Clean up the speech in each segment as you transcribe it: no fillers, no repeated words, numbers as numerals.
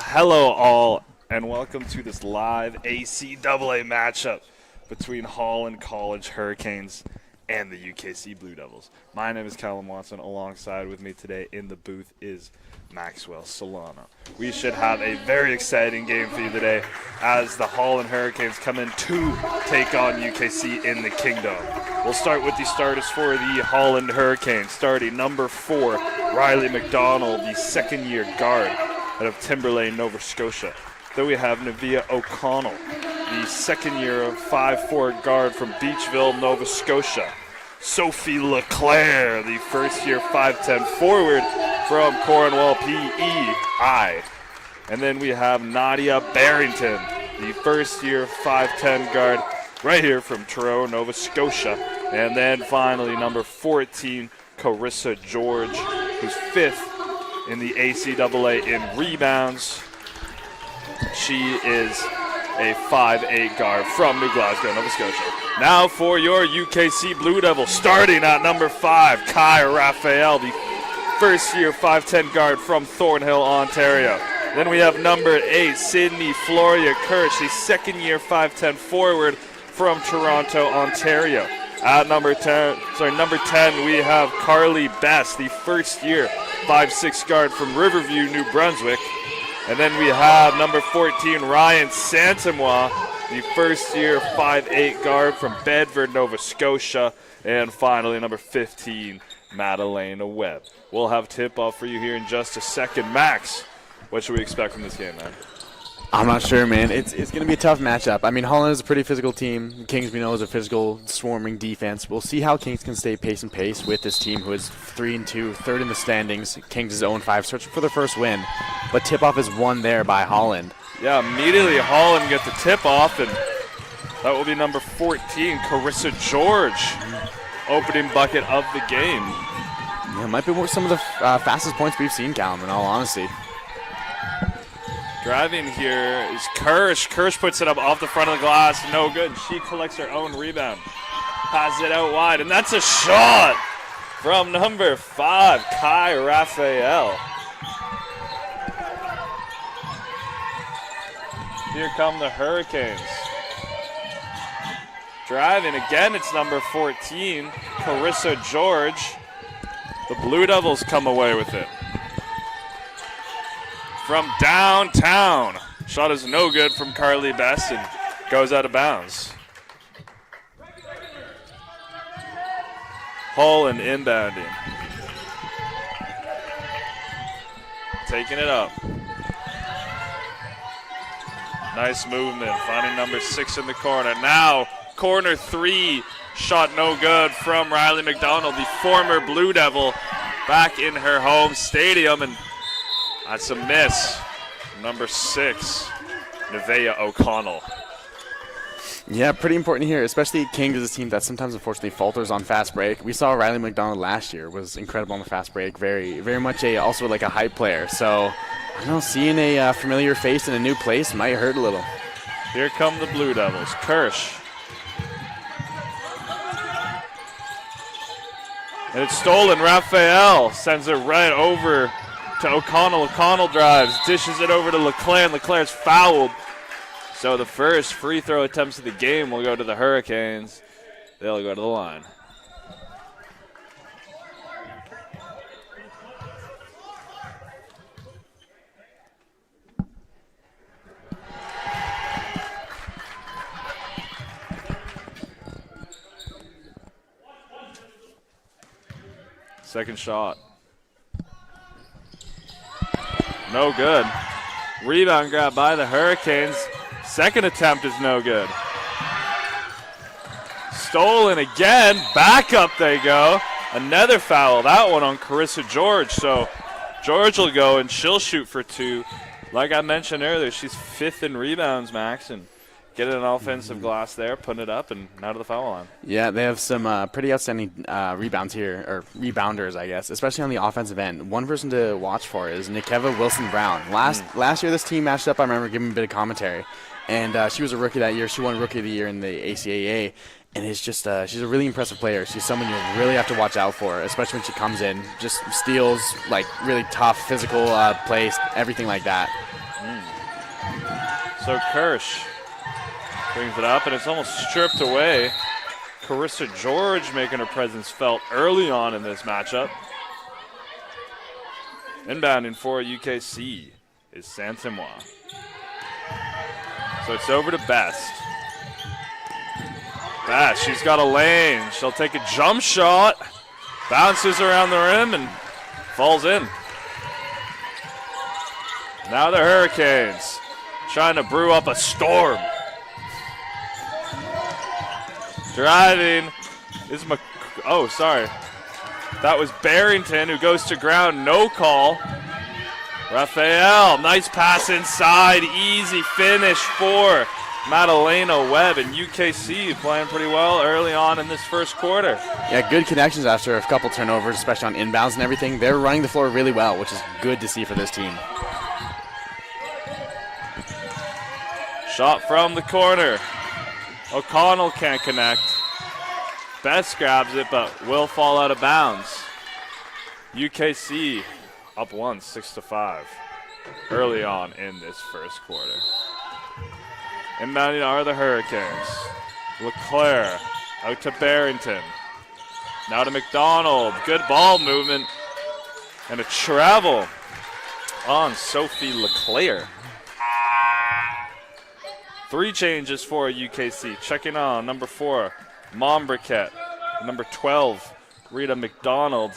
hello all, and welcome to this live ACAA matchup between Holland College Hurricanes and the UKC Blue Devils. My name is Callum Watson. Alongside with me today in the booth is Maxwell Solano. We should have a very exciting game for you today as the Holland Hurricanes come in to take on UKC in the Kingdom. We'll start with the starters for the Holland Hurricanes. Starting number 4, Riley McDonald, the second-year guard out of Timberlane, Nova Scotia. Then we have Nevaeh O'Connell, the second-year 5'4" guard from Beachville, Nova Scotia. Sophie Leclaire, the first-year 5'10" forward from Cornwall, PEI. And then we have Nadia Barrington, the first-year 5'10" guard right here from Truro, Nova Scotia. And then finally, number 14, Carissa George, who's 5th in the ACAA in rebounds. She is a 5'8" guard from New Glasgow, Nova Scotia. Now for your UKC Blue Devils, starting at number 5, Kai Raphael, the first-year 5'10" guard from Thornhill, Ontario. Then we have number 8, Sydney Floria Kirsch, the second-year 5'10" forward from Toronto, Ontario. At number 10, we have Carly Best, the first-year 5'6" guard from Riverview, New Brunswick. And then we have number 14, Ryan Santamois, the first-year 5'8" guard from Bedford, Nova Scotia. And finally, number 15, Madalena Webb. We'll have tip-off for you here in just a second. Max, what should we expect from this game, man? I'm not sure, man. It's going to be a tough matchup. I mean, Holland is a pretty physical team. Kings, we know, is a physical, swarming defense. We'll see how Kings can stay pace and pace with this team, who is 3-2, third in the standings. Kings is 0-5, searching for their first win. But tip-off is won there by Holland. Yeah, immediately Holland gets the tip-off, and that will be number 14, Carissa George, opening bucket of the game. Yeah, it might be some of the fastest points we've seen, Callum, in all honesty. Driving here is Kirsch. Kirsch puts it up off the front of the glass. No good. She collects her own rebound. Passes it out wide, and that's a shot from number 5, Kai Raphael. Here come the Hurricanes. Driving again, it's number 14, Carissa George. The Blue Devils come away with it. From downtown. Shot is no good from Carly Best and goes out of bounds. Holland inbounding. Taking it up. Nice movement, finding number 6 in the corner. Now, corner 3, shot no good from Riley McDonald, the former Blue Devil, back in her home stadium, and that's a miss. Number 6, Nevaeh O'Connell. Yeah, pretty important here, especially Kings is a team that sometimes unfortunately falters on fast break. We saw Riley McDonald last year, was incredible on the fast break, very much also like a hype player. So, I don't know, seeing a familiar face in a new place might hurt a little. Here come the Blue Devils. Kirsch. And it's stolen. Raphael sends it right over to O'Connell. O'Connell drives, dishes it over to Leclaire. Leclaire's fouled. So the first free throw attempts of the game will go to the Hurricanes. They'll go to the line. Second shot. No good. Rebound grab by the Hurricanes. Second attempt is no good. Stolen again. Back up they go. Another foul. That one on Carissa George. So George will go and she'll shoot for 2. Like I mentioned earlier, she's 5th in rebounds, Max, and getting an offensive glass there, putting it up, and now to the foul line. Yeah, they have some pretty outstanding rebounds here, or rebounders, I guess, especially on the offensive end. One person to watch for is Nikeva Wilson-Brown. Last year, this team matched up. I remember giving a bit of commentary, and she was a rookie that year. She won Rookie of the Year in the ACAA, and it's just she's a really impressive player. She's someone you really have to watch out for, especially when she comes in. Just steals, like, really tough physical plays, everything like that. So Kirsch brings it up, and it's almost stripped away. Carissa George making her presence felt early on in this matchup. Inbounding for UKC is Saint-Amour. So it's over to Best. Best, she's got a lane. She'll take a jump shot. Bounces around the rim and falls in. Now the Hurricanes trying to brew up a storm. Driving is that was Barrington who goes to ground, no call. Raphael, nice pass inside, easy finish for Madalena Webb, and UKC playing pretty well early on in this first quarter. Yeah, good connections after a couple turnovers, especially on inbounds and everything. They're running the floor really well, which is good to see for this team. Shot from the corner. O'Connell can't connect. Best grabs it, but will fall out of bounds. UKC up 1, 6-5, early on in this first quarter. Inbounding are the Hurricanes. LeClaire out to Barrington. Now to McDonald. Good ball movement. And a travel on Sophie LeClaire. 3 changes for UKC. Checking on number 4, Mombriquette. Number 12, Rita McDonald.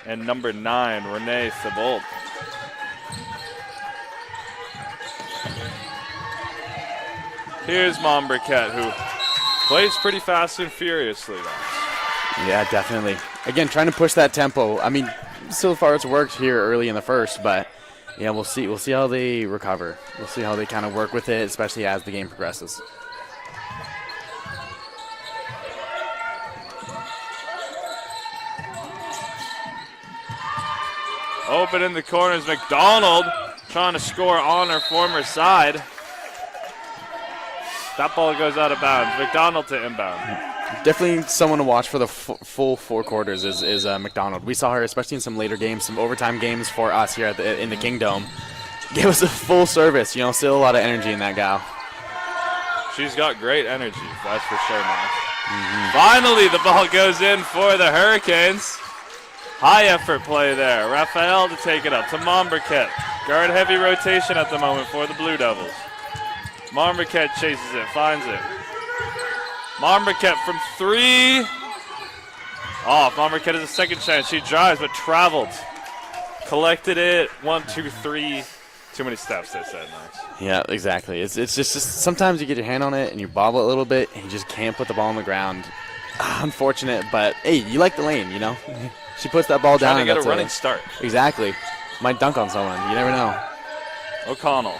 And number 9, Renee Thibault. Here's Mombriquette, who plays pretty fast and furiously, though. Yeah, definitely. Again, trying to push that tempo. I mean, so far it's worked here early in the first, but yeah, we'll see. We'll see how they recover. We'll see how they kind of work with it, especially as the game progresses. Open in the corners, McDonald trying to score on her former side. That ball goes out of bounds. McDonald to inbound. Definitely someone to watch for the full 4 quarters is McDonald. We saw her, especially in some later games, some overtime games for us here at in the Kingdom. Gave us a full service. Still a lot of energy in that gal. She's got great energy, that's for sure, man. Finally, the ball goes in for the Hurricanes. High effort play there. Raphael to take it up to Mombriquette. Guard heavy rotation at the moment for the Blue Devils. Mombriquette chases it, finds it. Mombriquette from 3. Off. Mombriquette has a second chance. She drives but traveled. Collected it. 1, 2, 3. Too many steps, they said, Max. Yeah, exactly. It's just sometimes you get your hand on it and you bobble it a little bit and you just can't put the ball on the ground. Unfortunate, but hey, you like the lane, She puts that ball down. Trying to get a running start. Exactly. Might dunk on someone. You never know. O'Connell.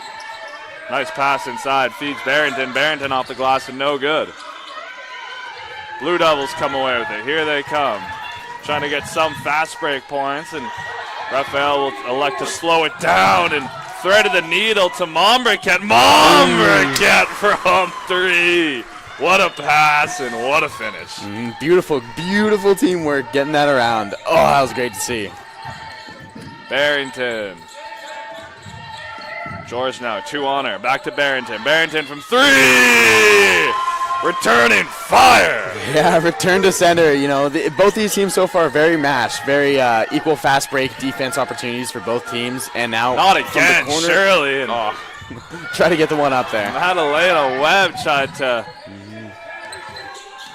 Nice pass inside. Feeds Barrington. Barrington off the glass and no good. Blue Devils come away with it. Here they come. Trying to get some fast break points, and Raphael will elect to slow it down and threaded the needle to Mombriquette. Mombriquette from 3. What a pass and what a finish. Beautiful, beautiful teamwork getting that around. Oh, that was great to see. Barrington. George now, 2 on her. Back to Barrington. Barrington from 3. Returning fire. Yeah, return to center. Both these teams so far very matched, very equal fast break defense opportunities for both teams. And now not again, from the corner, Shirley. And try to get the one up there. Madalena Webb tried to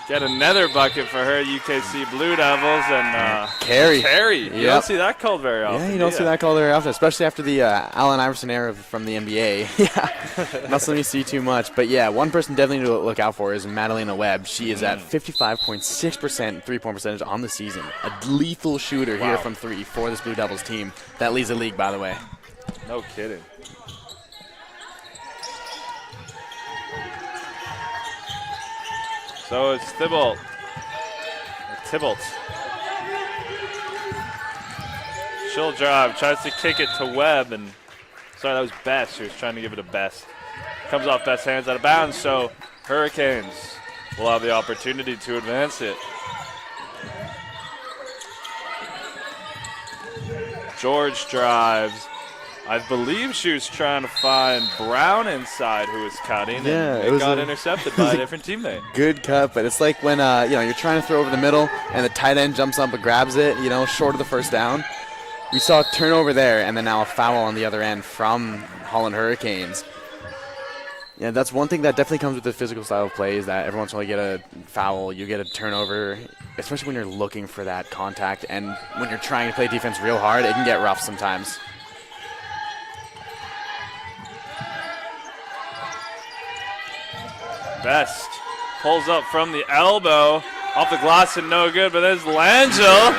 get another bucket for her UKC Blue Devils, and Carey. You don't see that called very often. Yeah, you don't see that called very often, especially after the Allen Iverson era from the NBA. Yeah, not something you see too much. But yeah, one person definitely to look out for is Madalena Webb. She is at 55.6% three-point percentage on the season. A lethal shooter here from 3 for this Blue Devils team. That leads the league, by the way. No kidding. So it's Thibault. She'll drive, tries to kick it to Webb, and sorry, that was Best. She was trying to give it to Best. Comes off Best's hands out of bounds, so Hurricanes will have the opportunity to advance it. George drives, I believe she was trying to find Brown inside, who was cutting, Yeah, and it was got intercepted by a different teammate. Good cut, but it's like when you're trying to throw over the middle and the tight end jumps up and grabs it, short of the first down. We saw a turnover there, and then now a foul on the other end from Holland Hurricanes. Yeah, that's one thing that definitely comes with the physical style of play is that every once in a while you get a foul, you get a turnover, especially when you're looking for that contact, and when you're trying to play defense real hard, it can get rough sometimes. Best pulls up from the elbow, off the glass and no good, but there's Langell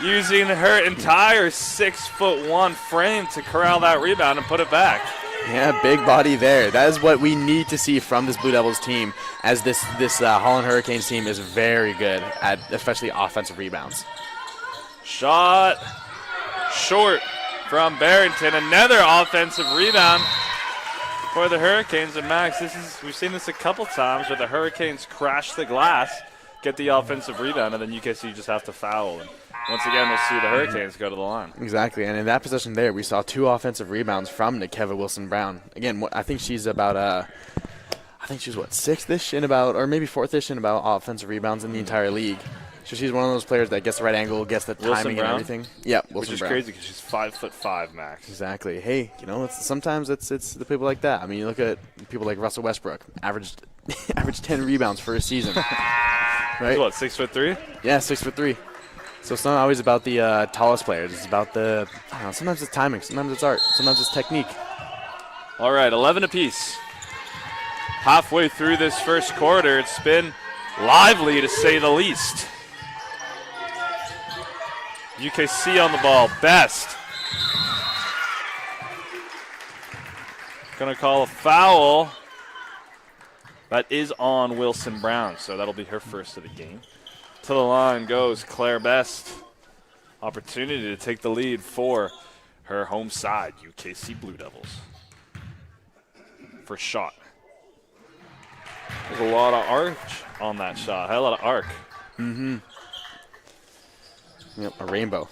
using her entire 6'1" frame to corral that rebound and put it back. Yeah, big body there. That is what we need to see from this Blue Devils team, as this Holland Hurricanes team is very good at especially offensive rebounds. Shot short from Barrington. Another offensive rebound for the Hurricanes. And Max, we've seen this a couple times where the Hurricanes crash the glass, get the offensive rebound, and then UKC just have to foul. And once again, we'll see the Hurricanes go to the line. Exactly, and in that possession there, we saw 2 offensive rebounds from Nikeva Wilson-Brown. Again, I think she's about, sixth-ish in about, or maybe fourth-ish in about offensive rebounds in the entire league. So she's one of those players that gets the right angle, gets the timing and everything. Yeah, Wilson-Brown. Which is crazy because she's 5'5", Max. Exactly. Hey, sometimes it's the people like that. I mean, you look at people like Russell Westbrook, averaged 10 rebounds for a season. Right? He's what, 6'3"? Yeah, 6'3". So it's not always about the tallest players. It's about sometimes it's timing, sometimes it's art, sometimes it's technique. All right, 11 apiece. Halfway through this first quarter, it's been lively to say the least. UKC on the ball, Best. Gonna call a foul. That is on Wilson Brown, so that'll be her first of the game. To the line goes Claire Best. Opportunity to take the lead for her home side, UKC Blue Devils. First shot. There's a lot of arch on that shot. Had a lot of arc. Mm-hmm. Yep, a rainbow.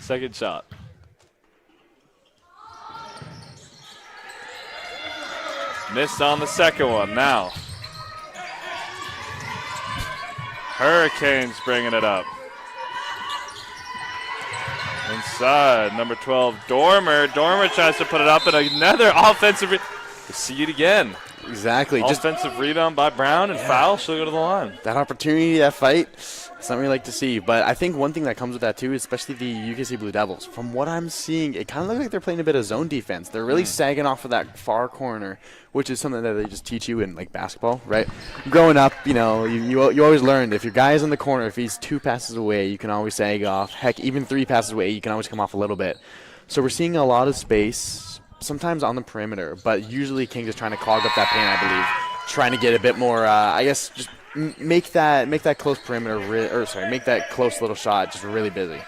Second shot. Missed on the second one. Now Hurricanes bringing it up. Inside, number 12, Dormer. Dormer tries to put it up, and another offensive. We see it again. Exactly. Offensive rebound by Brown and foul. She'll go to the line. That opportunity, that fight, it's something we like to see. But I think one thing that comes with that, too, especially the UKC Blue Devils, from what I'm seeing, it kind of looks like they're playing a bit of zone defense. They're really sagging off of that far corner, which is something that they just teach you in, like, basketball, right? Growing up, you always learned if your guy is in the corner, if he's 2 passes away, you can always sag off. Heck, even 3 passes away, you can always come off a little bit. So we're seeing a lot of space, sometimes on the perimeter, but usually King is trying to clog up that paint, I believe, trying to get a bit more, just make that close perimeter, make that close little shot just really busy.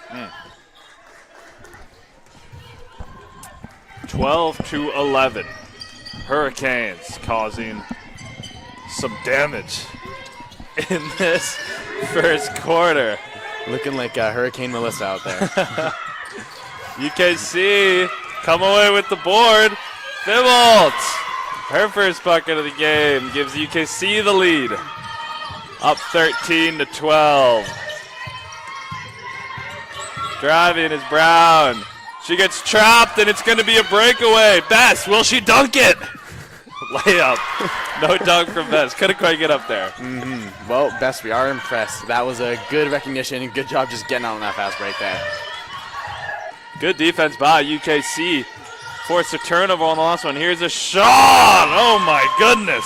12-11. Hurricanes causing some damage in this first quarter. Looking like Hurricane Melissa out there. UKC come away with the board. Thibault, her first bucket of the game, gives UKC the lead. Up 13-12. Driving is Brown. She gets trapped, and it's going to be a breakaway. Best, will she dunk it? Layup. No dunk from Best. Couldn't quite get up there. Mm-hmm. Well, Best, we are impressed. That was a good recognition and good job just getting on that fast break there. Good defense by UKC. Forced a turnover on the last one. Here's a shot. Oh, my goodness.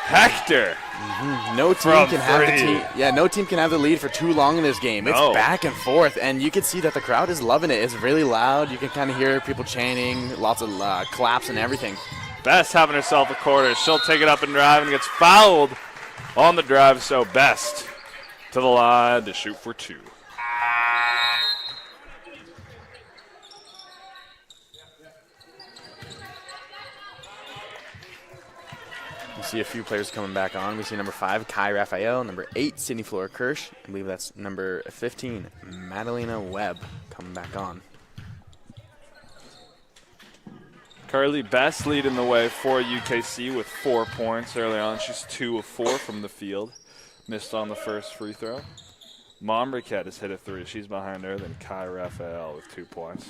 Hector. Mm-hmm. No team can have the lead for too long in this game. It's back and forth, and you can see that the crowd is loving it. It's really loud. You can kind of hear people chanting, lots of claps and everything. Best having herself a quarter. She'll take it up and drive and gets fouled on the drive, so Best to the line to shoot for 2. see a few players coming back on. We see number 5, Kai Raphael, number 8, Sydney Flora Kirsch. I believe that's number 15, Madalena Webb, coming back on. Carly Best leading the way for UKC with 4 points early on. She's 2 of 4 from the field. Missed on the first free throw. Mombriket has hit a 3. She's behind her. Then Kai Raphael with 2 points.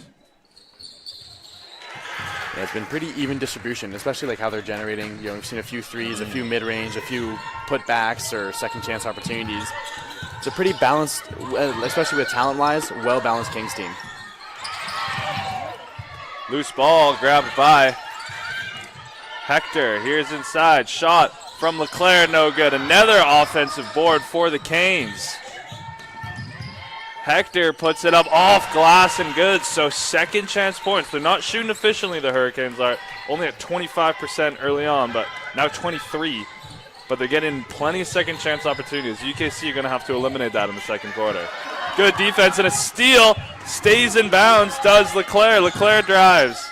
Yeah, it's been pretty even distribution, especially like how they're generating. You know, we've seen a few threes, a few mid-range, a few putbacks or second chance opportunities. It's a pretty balanced, especially with talent-wise, well-balanced Kings team. Loose ball grabbed by Hector. Here's inside. Shot from LeClaire, no good. Another offensive board for the Canes. Hector puts it up off glass and good, so second chance points. They're not shooting efficiently, the Hurricanes are. Only at 25% early on, but now 23. But they're getting plenty of second chance opportunities. UKC are going to have to eliminate that in the second quarter. Good defense and a steal. Stays in bounds, does LeClaire. LeClaire drives.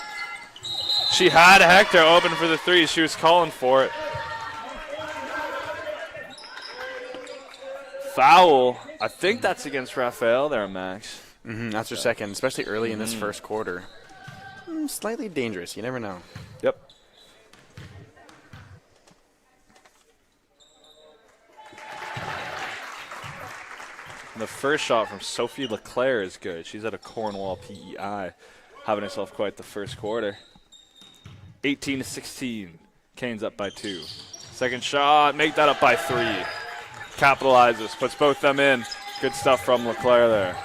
She had Hector open for the 3. She was calling for it. Foul. I think that's against Raphael there, Max. That's her second, especially early in this first quarter. Slightly dangerous. You never know. Yep. And the first shot from Sophie LeClaire is good. She's at a Cornwall PEI, having herself quite the first quarter. 18-16. Canes up by 2. Second shot, make that up by 3. Capitalizes, puts both them in. Good stuff from LeClaire there.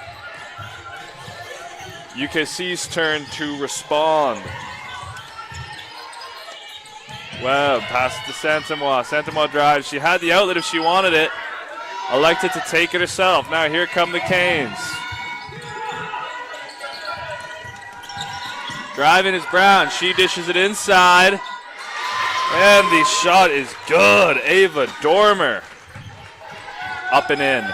UKC's turn to respond. Webb passes to Santamois. Santamois drives. She had the outlet if she wanted it. Elected to take it herself. Now here come the Canes. Driving is Brown. She dishes it inside. And the shot is good. Ava Dormer. Up and in.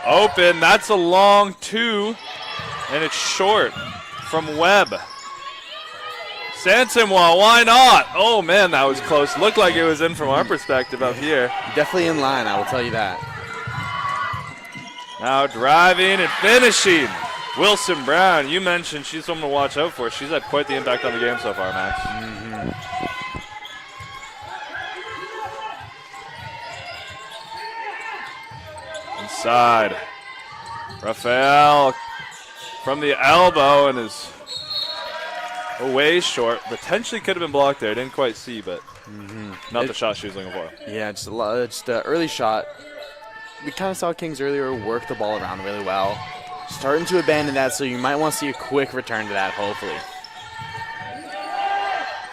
Open. That's a long 2. And it's short from Webb. Santamois, why not? Oh, man, that was close. Looked like it was in from our perspective up here. Definitely in line, I will tell you that. Now driving and finishing. Wilson Brown, you mentioned she's someone to watch out for. She's had quite the impact on the game so far, Max. Inside. Raphael from the elbow and is away short. Potentially could have been blocked there. Didn't quite see, but not the shot she was looking for. Yeah, just an early shot. We kind of saw Kings earlier work the ball around really well. Starting to abandon that, so you might want to see a quick return to that, hopefully.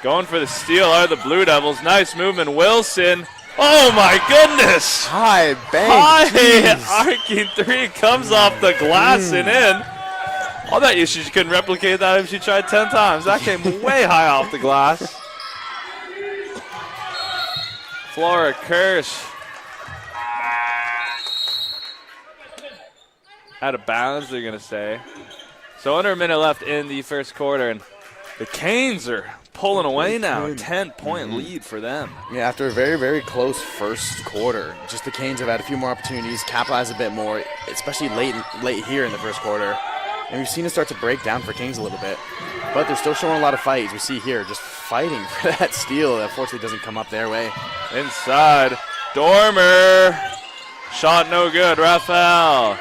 Going for the steal are the Blue Devils. Nice movement. Wilson. Oh, my goodness. High bank. High arcing 3 comes off the glass and in. I bet you she couldn't replicate that if she tried 10 times. That came way high off the glass. Flora Kirsch. Out of bounds, they're going to say. So under a minute left in the first quarter, and the Canes are pulling away now. 10-point lead for them. Yeah, after a very, very close first quarter, just the Canes have had a few more opportunities, capitalized a bit more, especially late here in the first quarter. And we've seen it start to break down for Kings a little bit. But they're still showing a lot of fights. We see here just fighting for that steal that unfortunately doesn't come up their way. Inside. Dormer. Shot no good. Raphael.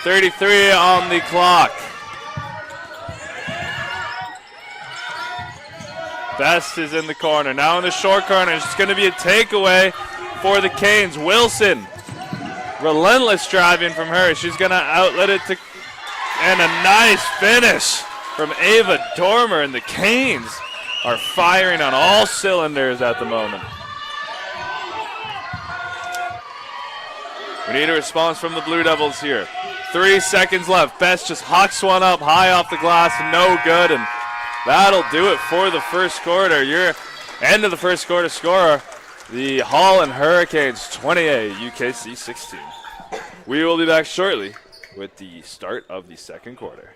33 on the clock. Best is in the corner. Now in the short corner. It's going to be a takeaway for the Canes. Wilson. Relentless driving from her. She's going to outlet it to... And a nice finish from Ava Dormer, and the Canes are firing on all cylinders at the moment. We need a response from the Blue Devils here. 3 seconds left. Best just hucks one up high off the glass, no good, and that'll do it for the first quarter. Your end of the first quarter scorer, the Holland Hurricanes 28, UKC 16. We will be back shortly with the start of the second quarter.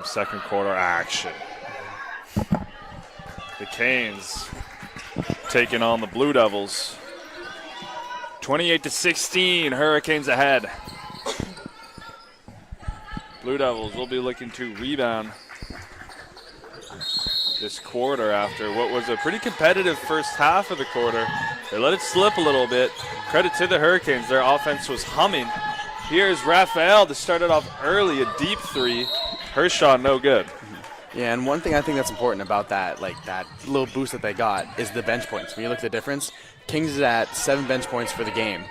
Second quarter action. The Canes taking on the Blue Devils. 28-16, Hurricanes ahead. Blue Devils will be looking to rebound this quarter after what was a pretty competitive first half of the quarter. They let it slip a little bit. Credit to the Hurricanes. Their offense was humming. Here's Raphael to start it off early, a deep three. Her shot no good. Yeah, and one thing I think that's important about that, like that little boost that they got, is the bench points. When you look at the difference, Kings is at 7 bench points for the game.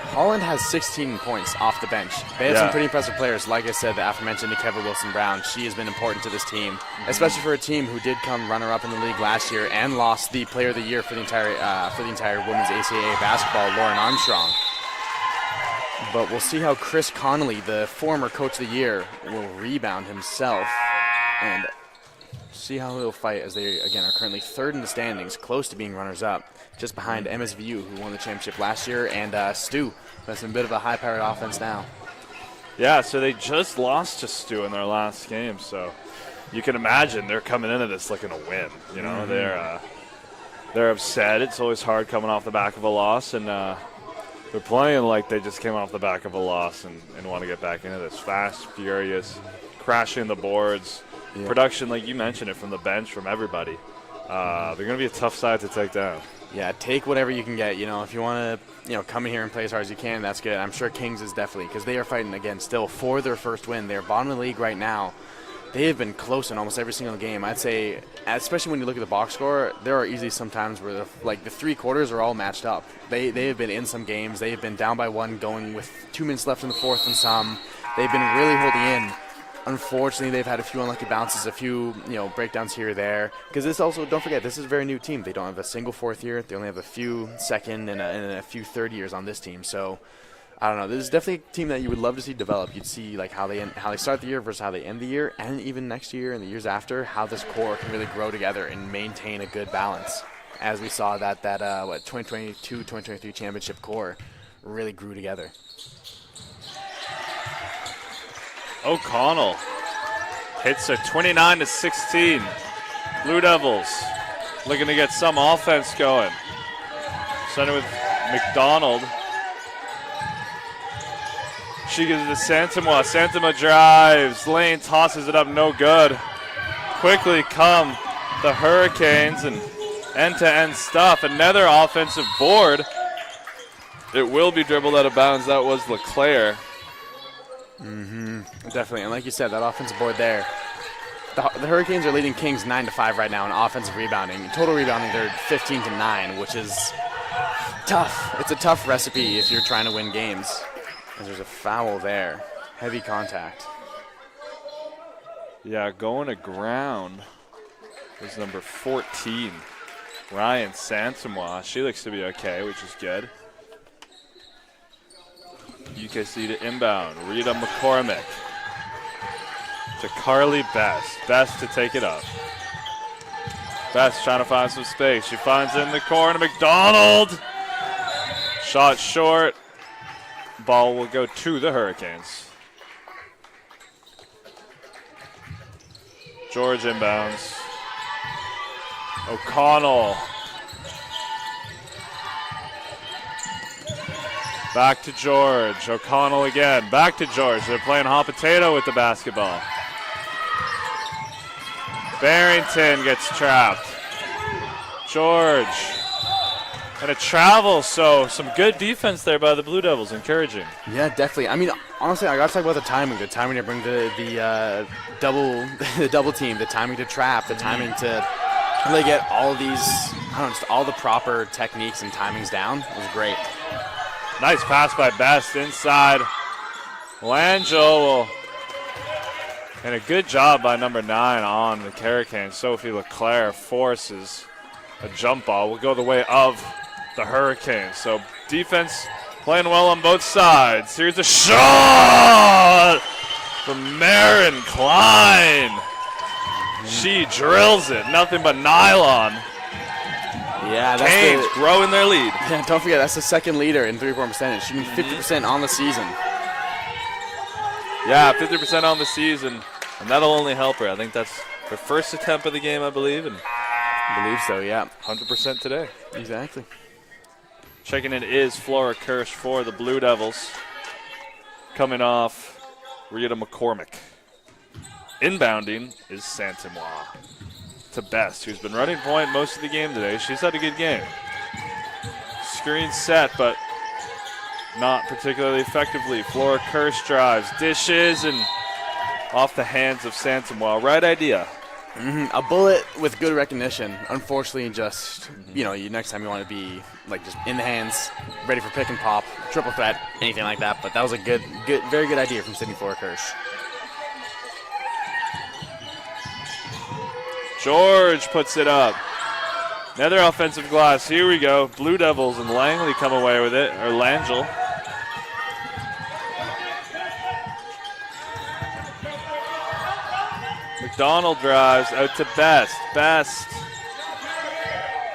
Holland has 16 points off the bench. They have some pretty impressive players. Like I said, the aforementioned ACAA Wilson-Brown. She has been important to this team, especially for a team who did come runner-up in the league last year and lost the Player of the Year for the entire women's ACAA basketball, Lauren Armstrong. But we'll see how Chris Connolly, the former Coach of the Year, will rebound himself and see how he'll fight as they, again, are currently third in the standings, close to being runners-up, just behind MSVU, who won the championship last year, and Stu, that's a bit of a high-powered offense now. Yeah, so they just lost to Stu in their last game, so you can imagine they're coming into this looking to win. You know, they're upset. It's always hard coming off the back of a loss, and they're playing like they just came off the back of a loss and want to get back into this. Fast, furious, crashing the boards. Yeah. Production, like you mentioned it, from the bench, from everybody. They're going to be a tough side to take down. Yeah, take whatever you can get. You know, if you want to, come in here and play as hard as you can, that's good. I'm sure Kings is definitely, because they are fighting, again, still for their first win. They're bottom of the league right now. They have been close in almost every single game. I'd say, especially when you look at the box score, there are easily some times where the 3 quarters are all matched up. They have been in some games. They have been down by 1 going with 2 minutes left in the fourth and some. They've been really holding in. Unfortunately, they've had a few unlucky bounces, a few breakdowns here or there. Because this also, don't forget, this is a very new team. They don't have a single fourth year. They only have a few second and a few third years on this team. So, I don't know. This is definitely a team that you would love to see develop. You'd see like how they start the year versus how they end the year, and even next year and the years after, how this core can really grow together and maintain a good balance. As we saw that 2022-2023 championship core really grew together. O'Connell hits a 29-16. Blue Devils looking to get some offense going. Starting with McDonald. She gives it to Santama. Santama drives. Lane tosses it up, no good. Quickly come the Hurricanes and end-to-end stuff. Another offensive board. It will be dribbled out of bounds. That was LeClaire. Definitely, and like you said, that offensive board there. The Hurricanes are leading Kings 9-5 right now in offensive rebounding. In total rebounding, they're 15-9, which is tough. It's a tough recipe if you're trying to win games. And there's a foul there. Heavy contact. Yeah, going to ground is number 14, Ryan Sansamoa. She looks to be okay, which is good. UKC to inbound. Rita McCormick to Carly Best. Best to take it up. Best trying to find some space. She finds it in the corner. McDonald. Shot short. Ball will go to the Hurricanes. George inbounds. O'Connell. Back to George. O'Connell again. Back to George. They're playing hot potato with the basketball. Barrington gets trapped. George. And a travel, so some good defense there by the Blue Devils. Encouraging. Yeah, definitely. I mean, honestly, I got to talk about the timing. The timing to bring the double team, the timing to trap, the timing to really get all these, just all the proper techniques and timings down. It was great. Nice pass by Best inside. Langell and a good job by number 9 on the Hurricanes. Sophie LeClaire forces a jump ball. Will go the way of the Hurricanes. So defense playing well on both sides. Here's a shot from Marin Klein. She drills it. Nothing but nylon. Yeah, that's Canes growing their lead. Yeah, don't forget, that's the second leader in three-point percentage, shooting 50% on the season. Yeah, 50% on the season. And that'll only help her. I think that's her first attempt of the game, I believe, and I believe so, yeah. 100% today. Exactly. Checking in is Flora Kirsch for the Blue Devils. Coming off Rita McCormick. Inbounding is Santimois to Best, who's been running point most of the game today. She's had a good game. Screen set, but not particularly effectively. Flora Kirsch drives, dishes, and off the hands of Santimois. Right idea. A bullet with good recognition. Unfortunately, just, next time you want to be like just in the hands, ready for pick and pop, triple threat, anything like that. But that was a very good idea from Sydney Flora Kirsch. George puts it up. Another offensive glass. Here we go. Blue Devils and Langley come away with it, or Langell. McDonald drives out to Best. Best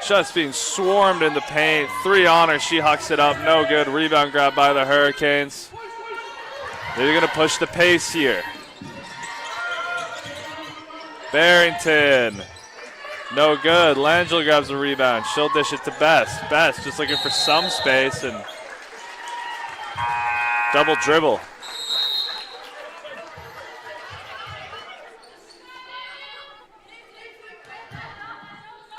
just being swarmed in the paint. 3 on her. She hucks it up. No good. Rebound grab by the Hurricanes. They're going to push the pace here. Barrington. No good. Langell grabs the rebound. She'll dish it to Best. Best just looking for some space and double dribble.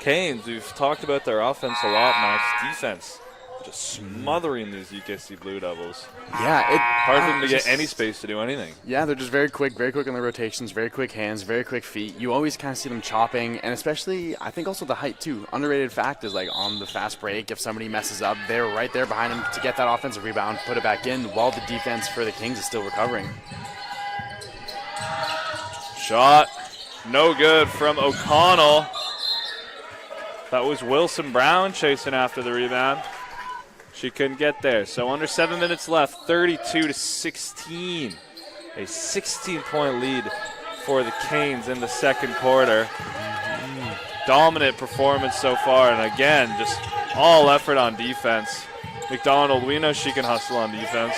Canes, we've talked about their offense a lot, Max. Defense, just smothering these UKC Blue Devils. Yeah, hard for them to get any space to do anything. Yeah, they're just very quick on the rotations, very quick hands, very quick feet. You always kind of see them chopping, and especially, I think also the height too. Underrated fact is like on the fast break, if somebody messes up, they're right there behind them to get that offensive rebound, put it back in, while the defense for the Kings is still recovering. Shot, no good from O'Connell. That was Wilson Brown chasing after the rebound. She couldn't get there. So under 7 minutes left, 32-16. A 16-point lead for the Canes in the second quarter. Dominant performance so far, and again, just all effort on defense. McDonald, we know she can hustle on defense.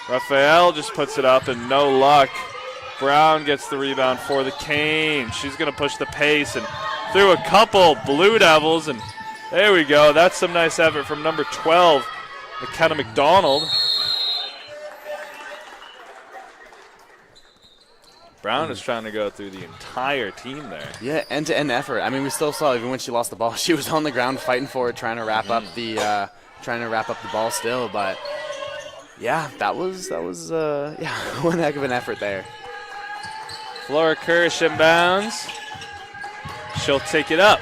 Raphael just puts it up and no luck. Brown gets the rebound for the Canes. She's going to push the pace and through a couple Blue Devils, and there we go. That's some nice effort from number 12, McKenna McDonald. Brown is trying to go through the entire team there. Yeah, end-to-end effort. I mean, we still saw even when she lost the ball, she was on the ground fighting for it, trying to wrap up the ball still. But yeah, that was one heck of an effort there. Flora Kirsch inbounds. She'll take it up.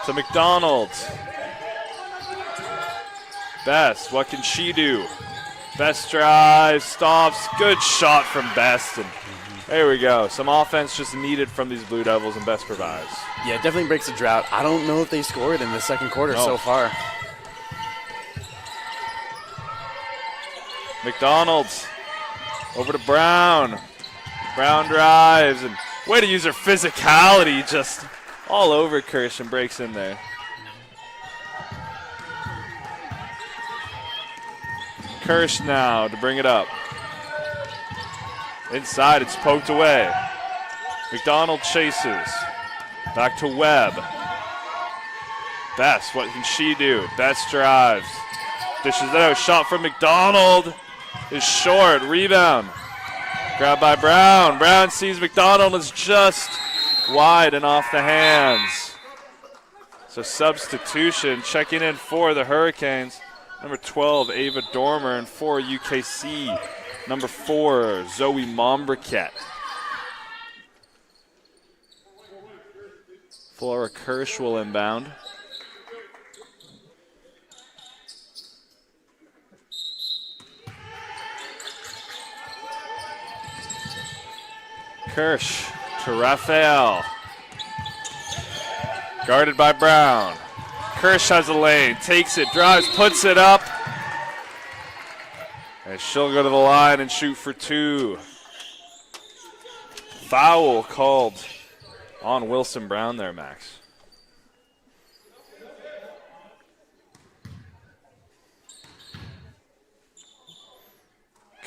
To McDonald. Best, what can she do? Best drives, stops, good shot from Best, and there we go. Some offense just needed from these Blue Devils, and Best provides. Yeah, it definitely breaks the drought. I don't know if they scored in the second quarter so far. McDonald over to Brown. Brown drives, and way to use her physicality, just all over Kirsch and breaks in there. Kirsch now to bring it up. Inside, it's poked away. McDonald chases. Back to Webb. Best, what can she do? Best drives. Dishes it out. Shot from McDonald is short. Rebound. Grabbed by Brown. Brown sees McDonald is just wide and off the hands. So substitution checking in for the Hurricanes. Number 12, Ava Dormer, and for UKC, number 4, Zoe Mombriquette. Flora Kirsch will inbound. Kirsch to Raphael. Guarded by Brown. Kirsch has a lane, takes it, drives, puts it up. And she'll go to the line and shoot for 2. Foul called on Wilson Brown there, Max.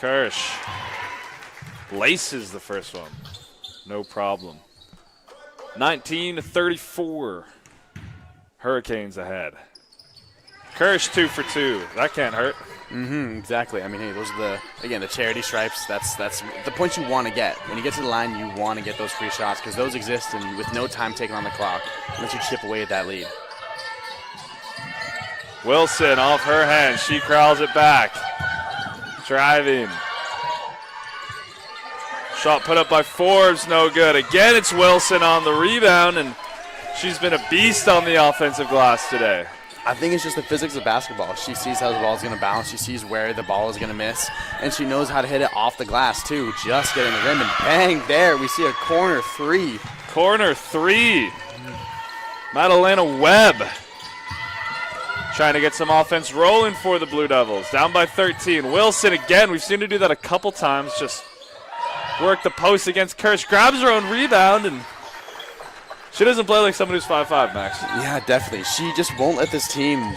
Kirsch laces the first one. No problem. 19-34. Hurricanes ahead. Kirsch 2 for 2. That can't hurt. Exactly. I mean, hey, those are the charity stripes. That's the points you want to get. When you get to the line, you want to get those free shots because those exist and with no time taken on the clock, unless you chip away at that lead. Wilson off her hand. She crawls it back. Driving. Shot put up by Forbes, no good. Again, it's Wilson on the rebound, and she's been a beast on the offensive glass today. I think it's just the physics of basketball. She sees how the ball is going to bounce. She sees where the ball is going to miss, and she knows how to hit it off the glass, too. Just getting the rim, and bang, there. We see a corner three. Corner three. Madalena Webb trying to get some offense rolling for the Blue Devils. Down by 13. Wilson again. We've seen her do that a couple times. Just work the post against Kirsch. Grabs her own rebound, and she doesn't play like someone who's 5'5", Max. Yeah, definitely. She just won't let this team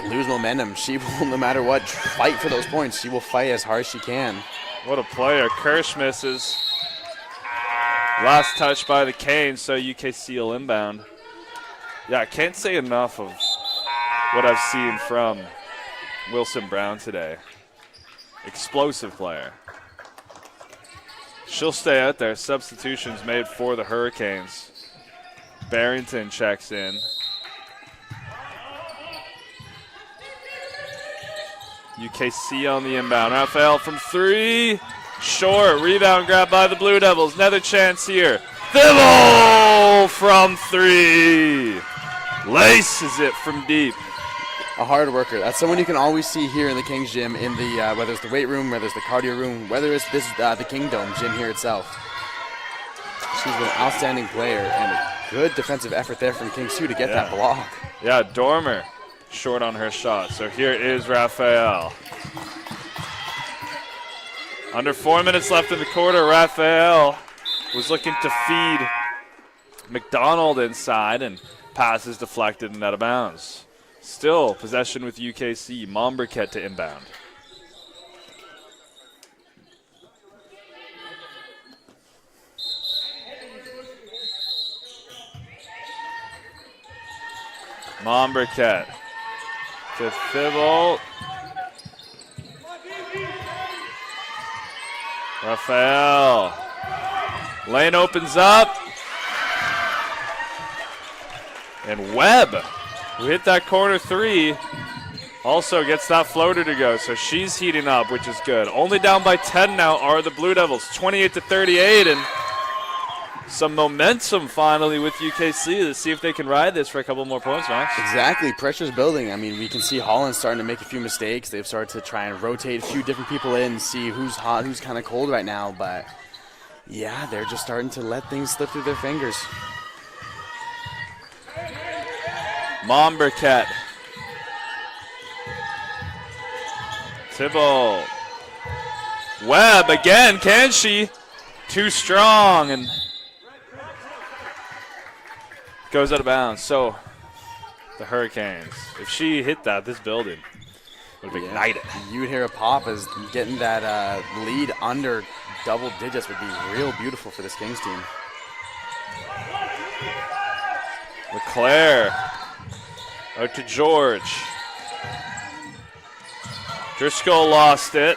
lose momentum. She will, no matter what, fight for those points. She will fight as hard as she can. What a player. Kirsch misses. Last touch by the Canes, so UKC will inbound. Yeah, I can't say enough of what I've seen from Wilson Brown today. Explosive player. She'll stay out there. Substitutions made for the Hurricanes. Barrington checks in. UKC on the inbound. Raphael from three. Short. Rebound grab by the Blue Devils. Another chance here. Thibault from three. Laces it from deep. A hard worker. That's someone you can always see here in the King's Gym, in the whether it's the weight room, whether it's the cardio room, whether it's the Kingdom gym here itself. She's an outstanding player and a good defensive effort there from Kings too to get that block. Yeah, Dormer short on her shot. So here is Raphael. Under 4 minutes left in the quarter. Raphael was looking to feed McDonald inside, and pass is deflected and out of bounds. Still possession with UKC. Mombriquette to inbound. Mombriquette to Thibault. Raphael. Lane opens up. And Webb, who hit that corner three, also gets that floater to go. So she's heating up, which is good. Only down by 10 now are the Blue Devils, 28-38, and some momentum finally with UKC to see if they can ride this for a couple more points, Max. Exactly. Pressure's building. I mean, we can see Holland starting to make a few mistakes. They've started to try and rotate a few different people in, see who's hot, who's kind of cold right now. But, yeah, they're just starting to let things slip through their fingers. Mombriquette. Thibault. Webb again, can she? Too strong, and goes out of bounds. So the Hurricanes, if she hit that, this building would have ignited. You would hear a pop as getting that lead under double digits would be real beautiful for this Kings team. LeClaire out to George. Driscoll lost it.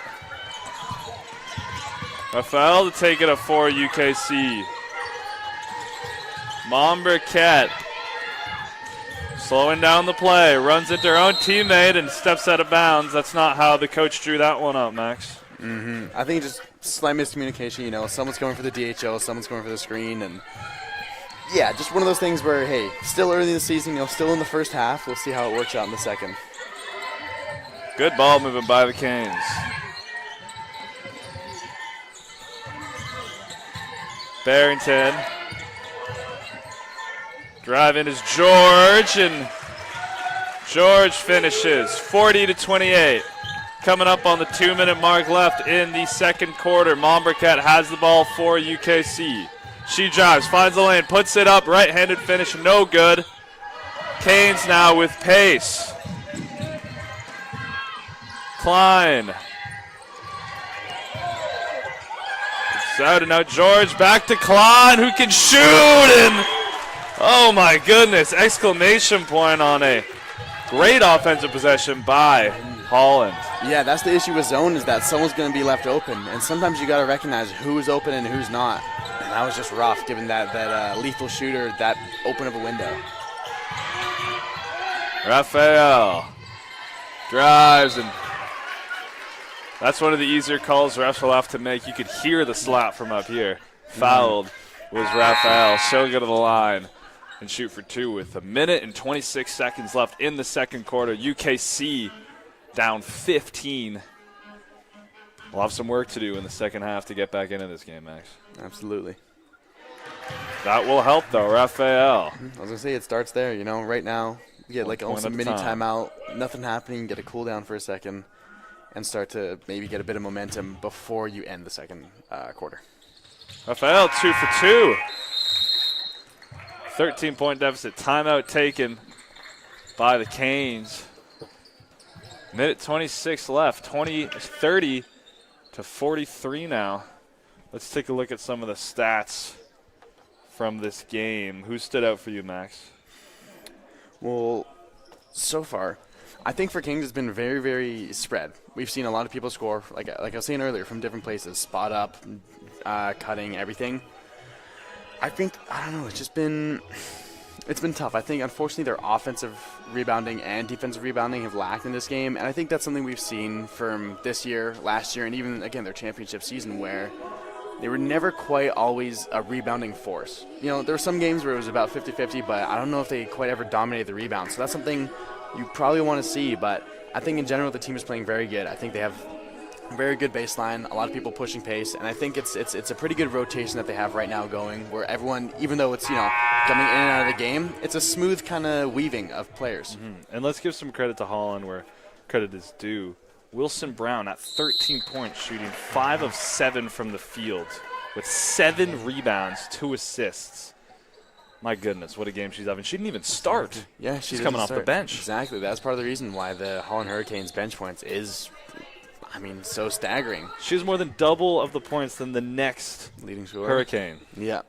Raphael to take it up for UKC. Mombriquette slowing down the play, runs into her own teammate and steps out of bounds. That's not how the coach drew that one up, Max. I think just slight miscommunication. You know, someone's going for the DHO, someone's going for the screen, and yeah, just one of those things where, hey, still early in the season, you know, still in the first half. We'll see how it works out in the second. Good ball moving by the Canes. Barrington. Driving is George, and George finishes 40-28. Coming up on the 2-minute mark left in the second quarter. Mombriquette has the ball for UKC. She drives, finds the lane, puts it up, right-handed finish, no good. Canes now with pace. Klein. Kicks out, and now George back to Klein, who can shoot, and oh my goodness, exclamation point on a great offensive possession by Holland. Yeah, that's the issue with zone, is that someone's going to be left open, and sometimes you got to recognize who's open and who's not. And that was just rough, given that lethal shooter that open of a window. Raphael drives, and that's one of the easier calls refs will have to make. You could hear the slap from up here. Fouled was Raphael. She'll go to the line and shoot for two with 1 minute and 26 seconds left in the second quarter. UKC down 15. We'll have some work to do in the second half to get back into this game, Max. Absolutely. That will help, though. Raphael. I was going to say, it starts there. You know, right now, you get like almost a mini timeout, nothing happening, get a cool down for a second, and start to maybe get a bit of momentum before you end the second quarter. Raphael, 2 for 2. 13-point deficit. Timeout taken by the Canes. Minute 26 left. 30 to 43 now. Let's take a look at some of the stats from this game. Who stood out for you, Max? Well, so far, I think for Kings it's been very, very spread. We've seen a lot of people score, like I was saying earlier, from different places, spot up, cutting, everything. I think, I don't know, it's been tough. I think, unfortunately, their offensive rebounding and defensive rebounding have lacked in this game, and I think that's something we've seen from this year, last year, and even, again, their championship season, where they were never quite always a rebounding force. You know, there were some games where it was about 50-50, but I don't know if they quite ever dominated the rebound. So that's something you probably want to see, but I think in general the team is playing very good. I think they have a very good baseline, a lot of people pushing pace, and I think it's a pretty good rotation that they have right now going, where everyone, even though it's, you know, coming in and out of the game, it's a smooth kind of weaving of players. Mm-hmm. And let's give some credit to Holland where credit is due. Wilson Brown at 13 points, shooting 5 of 7 from the field with 7 rebounds, 2 assists. My goodness, what a game she's having. She didn't even start. Yeah, she's coming off the bench. Exactly. That's part of the reason why the Holland Hurricanes bench points is, I mean, so staggering. She has more than double of the points than the next leading scorer. Hurricane. Yeah.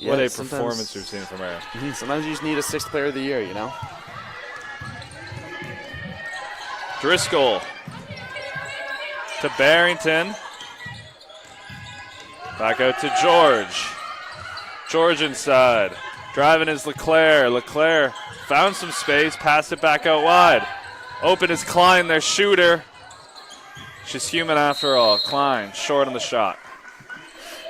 What a performance we've seen from her. Sometimes you just need a 6th player of the year, you know? Driscoll to Barrington. Back out to George. George inside. Driving is Leclerc. Leclerc found some space, passed it back out wide. Open is Klein, their shooter. She's human after all. Klein, short on the shot.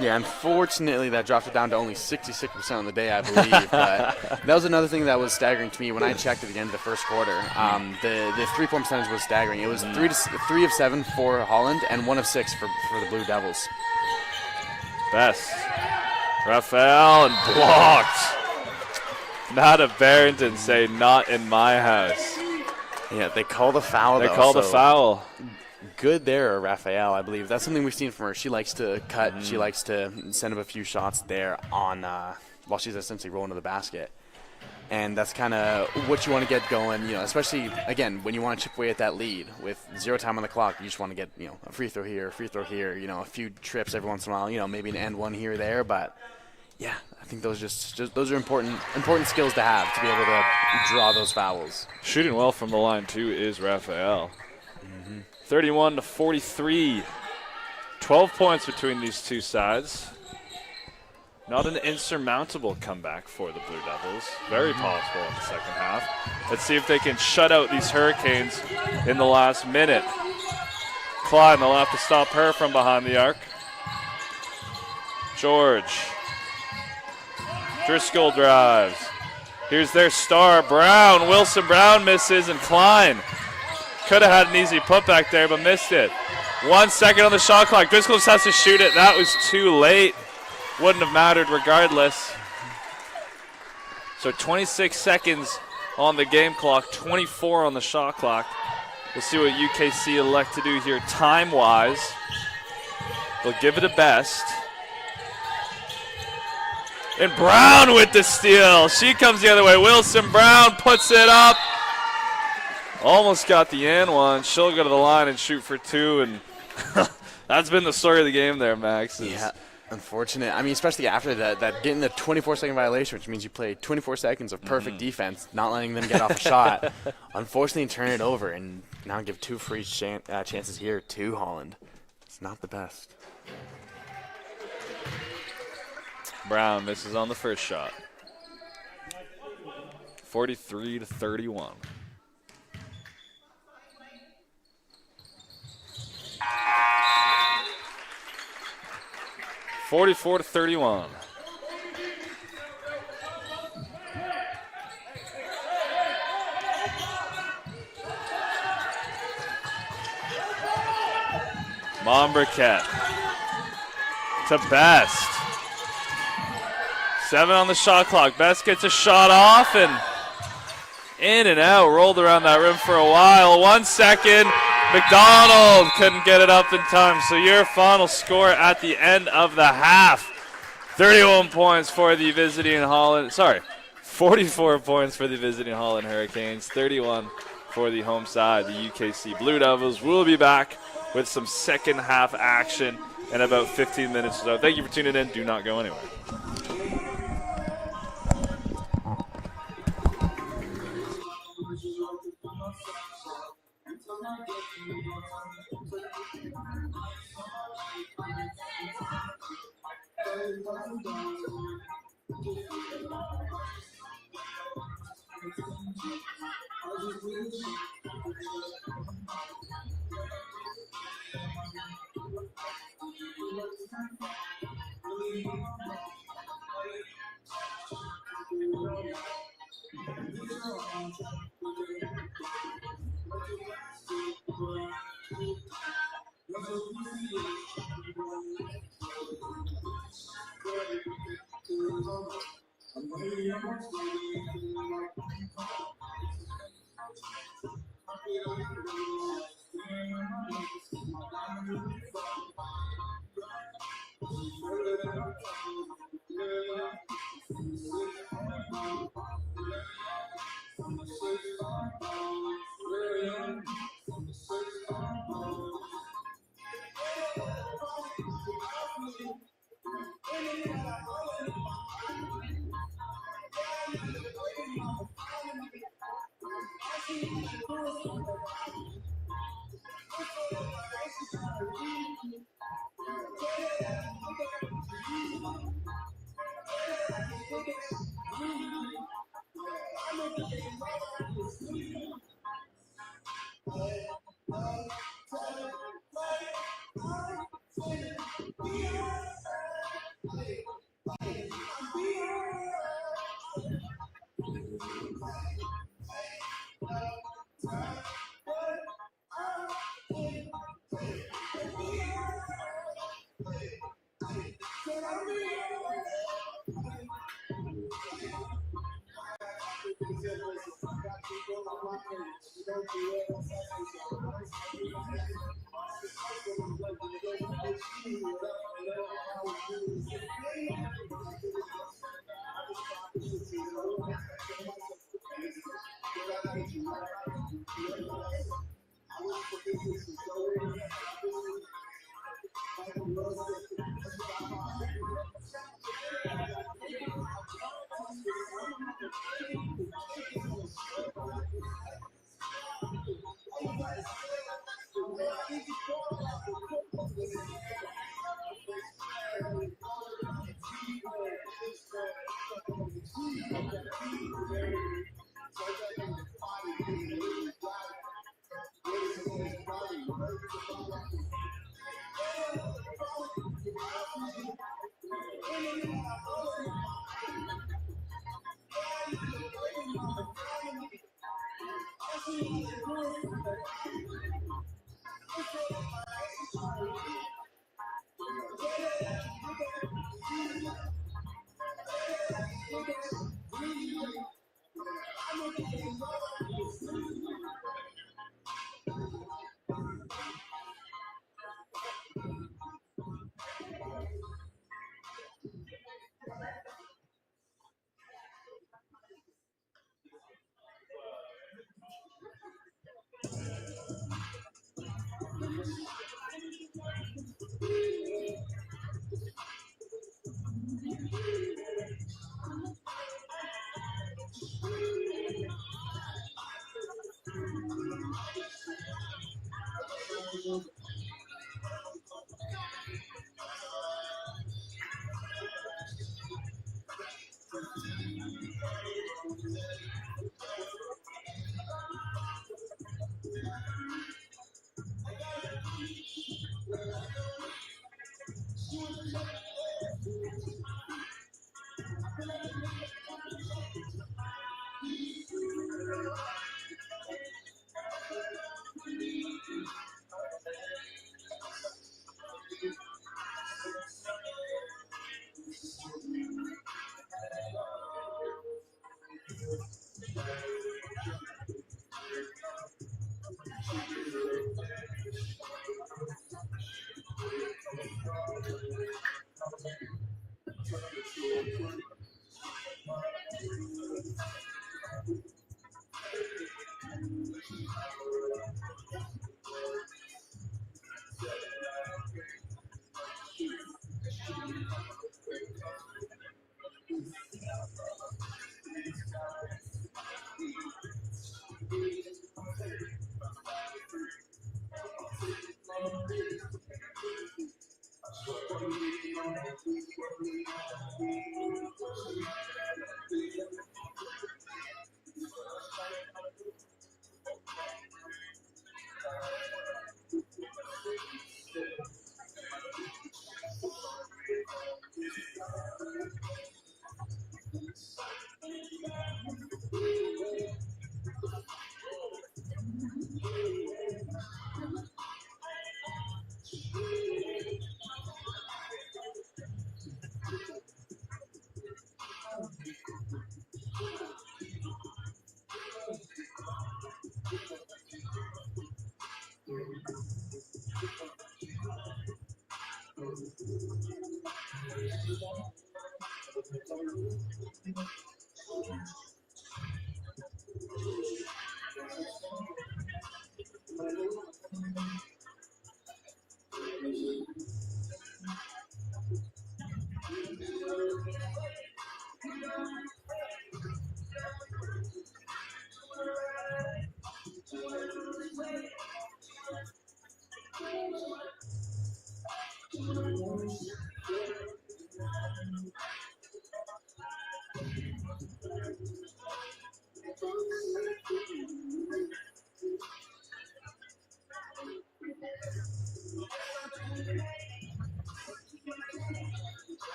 Yeah, unfortunately, that dropped it down to only 66% on the day, I believe. But that was another thing that was staggering to me when I checked at the end of the first quarter. The three-point percentage was staggering. It was 3 of 7 for Holland and 1 of 6 for the Blue Devils. Best. Raphael and blocked. Not a Barrington say, not in my house. Yeah, they call the foul, They call the foul. Good there, Raphael, I believe. That's something we've seen from her. She likes to cut. She likes to send up a few shots there on while she's essentially rolling to the basket. And that's kind of what you want to get going, you know, especially, again, when you want to chip away at that lead with 0 time on the clock. You just want to get, you know, a free throw here, you know, a few trips every once in a while, you know, maybe an and one here or there. But, yeah, I think those those are important skills to have to be able to draw those fouls. Shooting well from the line, too, is Raphael. 31 to 43. 12 points between these two sides. Not an insurmountable comeback for the Blue Devils. Very possible in the second half. Let's see if they can shut out these Hurricanes in the last minute. Klein, they'll have to stop her from behind the arc. George. Driscoll drives. Here's their star, Brown. Wilson Brown misses, and Klein could have had an easy putback there, but missed it. 1 second on the shot clock. Driscoll just has to shoot it. That was too late. Wouldn't have mattered regardless. So 26 seconds on the game clock, 24 on the shot clock. We'll see what UKC elect to do here time-wise. They'll give it a best. And Brown with the steal. She comes the other way. Wilson Brown puts it up. Almost got the and one. She'll go to the line and shoot for 2. And That's been the story of the game there, Max. Yeah, unfortunate. I mean, especially after that getting the 24-second violation, which means you play 24 seconds of perfect defense, not letting them get off a shot. Unfortunately, turn it over and now give 2 free chances here to Holland. It's not the best. Brown misses on the first shot. 43-31. (44-31). Monbriquette to Best. 7 on the shot clock. Best gets a shot off and in and out. Rolled around that rim for a while. 1 second. McDonald couldn't get it up in time. So your final score at the end of the half. 31 points for the visiting Holland. 44 points for the visiting Holland Hurricanes. 31 for the home side, the UKC Blue Devils. We'll be back with some second half action in about 15 minutes or so. Thank you for tuning in. Do not go anywhere.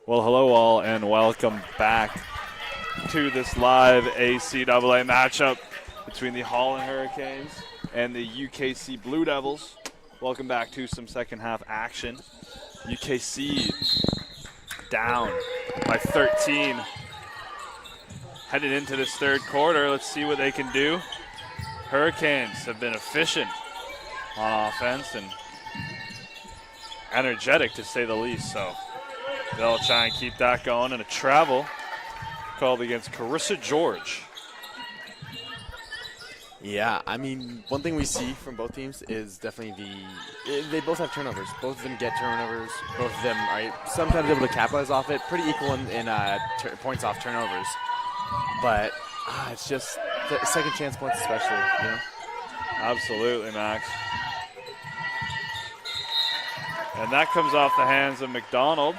Well, hello all, and welcome back to this live ACAA matchup between the Holland Hurricanes and the UKC Blue Devils. Welcome back to some second half action. UKC down by 13. Headed into this third quarter, let's see what they can do. Hurricanes have been efficient on offense and energetic, to say the least. So they'll try and keep that going. And a travel called against Carissa George. Yeah, I mean, one thing we see from both teams is definitely they both have turnovers. Both of them get turnovers. Both of them are sometimes able to capitalize off it. Pretty equal in points off turnovers. But it's just the second chance points especially, you know? Absolutely, Max. And that comes off the hands of McDonald,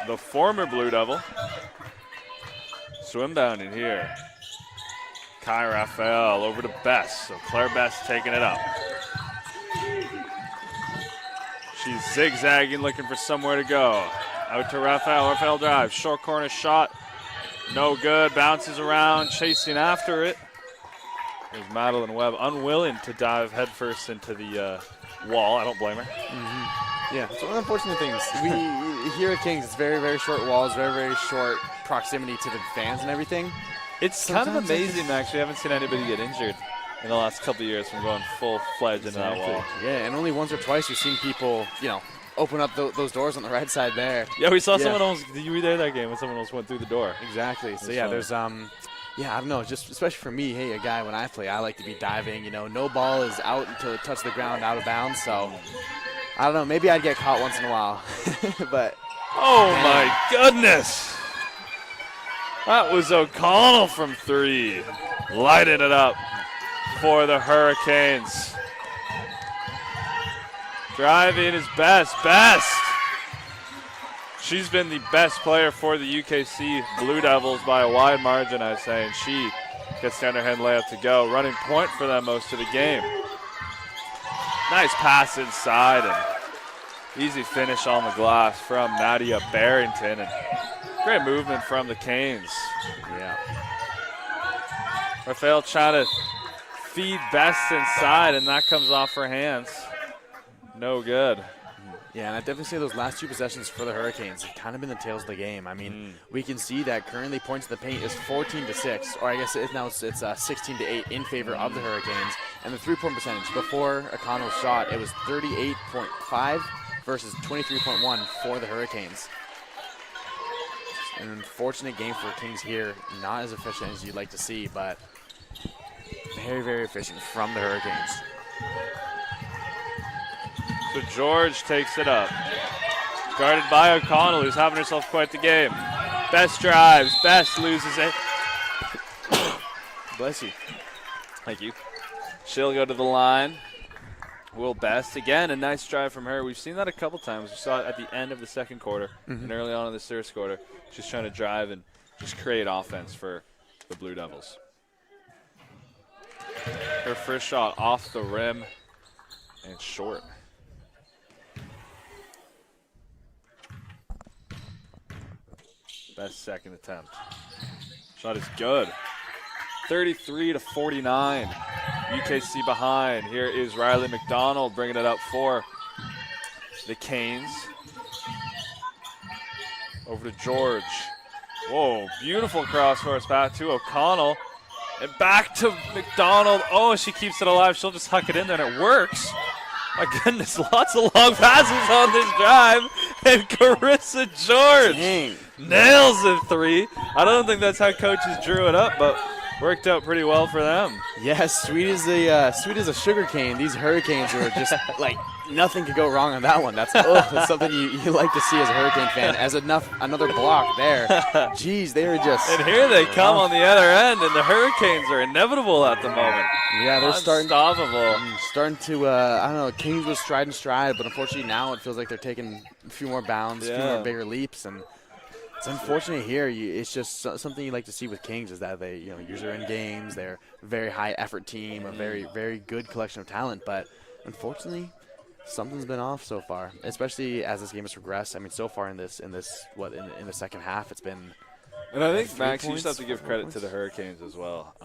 the former Blue Devil. Swimbounding here. Kai Raphael over to Bess. So Claire Bess taking it up. She's zigzagging, looking for somewhere to go. Out to Raphael. Raphael drives. Short corner shot. No good. Bounces around, chasing after it. There's Madeline Webb, unwilling to dive headfirst into the wall. I don't blame her. Mm-hmm. Yeah, it's one of the unfortunate things. We here at Kings, it's very, very short walls, very, very short proximity to the fans and everything. It's kind of amazing, Max. We haven't seen anybody get injured in the last couple of years from going full-fledged into that wall. Yeah, and only once or twice we've seen people, open up those doors on the right side there. Yeah, we saw someone else. You were there that game when someone else went through the door. Exactly. So, yeah, there's I don't know, just especially for me, hey, a guy, when I play, I like to be diving. No ball is out until it touches the ground out of bounds. So, I don't know, maybe I'd get caught once in a while. But oh, my goodness. That was O'Connell from 3. Lighting it up for the Hurricanes. Driving is Best. She's been the best player for the UKC Blue Devils by a wide margin, I say, and she gets the underhand layup to go. Running point for them most of the game. Nice pass inside and easy finish on the glass from Nadia Barrington. And great movement from the Canes. Yeah. Raphael trying to feed Best inside, and that comes off her hands. No good. Yeah, and I definitely say those last 2 possessions for the Hurricanes have kind of been the tails of the game. I mean, we can see that currently points in the paint is 14-6, or I guess now it's 16-8 in favor of the Hurricanes. And the 3-point percentage before O'Connell's shot, it was 38.5 versus 23.1 for the Hurricanes. An unfortunate game for Kings here. Not as efficient as you'd like to see, but very, very efficient from the Hurricanes. So George takes it up. Guarded by O'Connell, who's having herself quite the game. Best drives. Best loses it. Bless you. Thank you. She'll go to the line. Will Best. Again, a nice drive from her. We've seen that a couple times. We saw it at the end of the second quarter and early on in the third quarter. She's trying to drive and just create offense for the Blue Devils. Her first shot off the rim and short. Best second attempt. Shot is good. 33-49. UKC behind. Here is Riley McDonald bringing it up for the Canes. Over to George. Whoa, beautiful cross-court pass to O'Connell. And back to McDonald. Oh, she keeps it alive. She'll just huck it in there, and it works. My goodness, lots of long passes on this drive. And Carissa George nails the 3. I don't think that's how coaches drew it up, but worked out pretty well for them. Yeah, sweet as a sugar cane. These Hurricanes were just like nothing could go wrong on that one. That's something you like to see as a Hurricane fan. As another block there. Jeez, they were just. And here they come on the other end, and the Hurricanes are inevitable at the moment. Yeah, they're unstoppable. Starting to, I don't know, Kings was stride, but unfortunately now it feels like they're taking a few more bounds, a few more bigger leaps, and it's unfortunate here. It's just something you like to see with Kings is that they, usually are in games. They're a very high effort team, a very, very good collection of talent, but unfortunately, something's been off so far, especially as this game has progressed. I mean, so far in the second half, it's been. And I think, Max, you just have to give credit to the Hurricanes as well.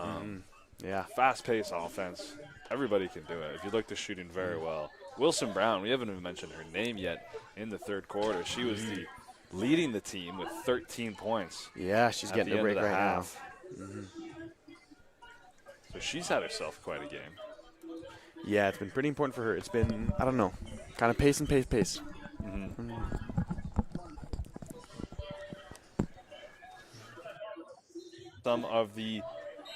Yeah. Fast-paced offense. Everybody can do it. If you look, they're shooting very well. Wilson Brown, we haven't even mentioned her name yet in the third quarter. She was the leading the team with 13 points. Yeah, she's getting a break right now. So she's had herself quite a game. Yeah, it's been pretty important for her. It's been, I don't know, kind of pace. Some of the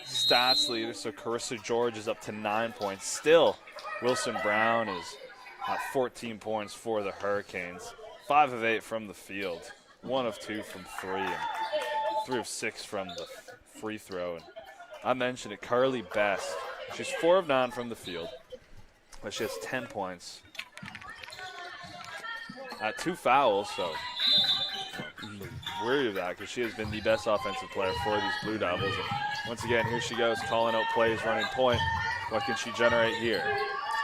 stats leaders. So Carissa George is up to 9 points. Still, Wilson Brown is at 14 points for the Hurricanes. 5 of 8 from the field. 1 of 2 from 3. And 3 of 6 from the free throw. And I mentioned it, Carly Best. She's 4 of 9 from the field. But she has 10 points. At 2 fouls, so worried of that because she has been the best offensive player for these Blue Devils. And once again, here she goes, calling out plays, running point. What can she generate here?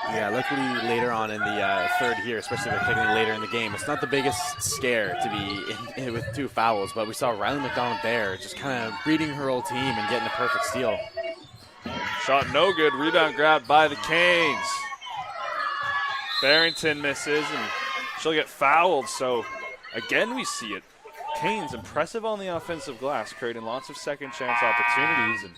Yeah, luckily later on in the third here, especially if they're picking later in the game, it's not the biggest scare to be in with 2 fouls, but we saw Riley McDonald there just kind of reading her old team and getting a perfect steal. Shot no good, rebound grabbed by the Canes. Barrington misses, and she'll get fouled, so again we see it. Canes impressive on the offensive glass, creating lots of second chance opportunities, and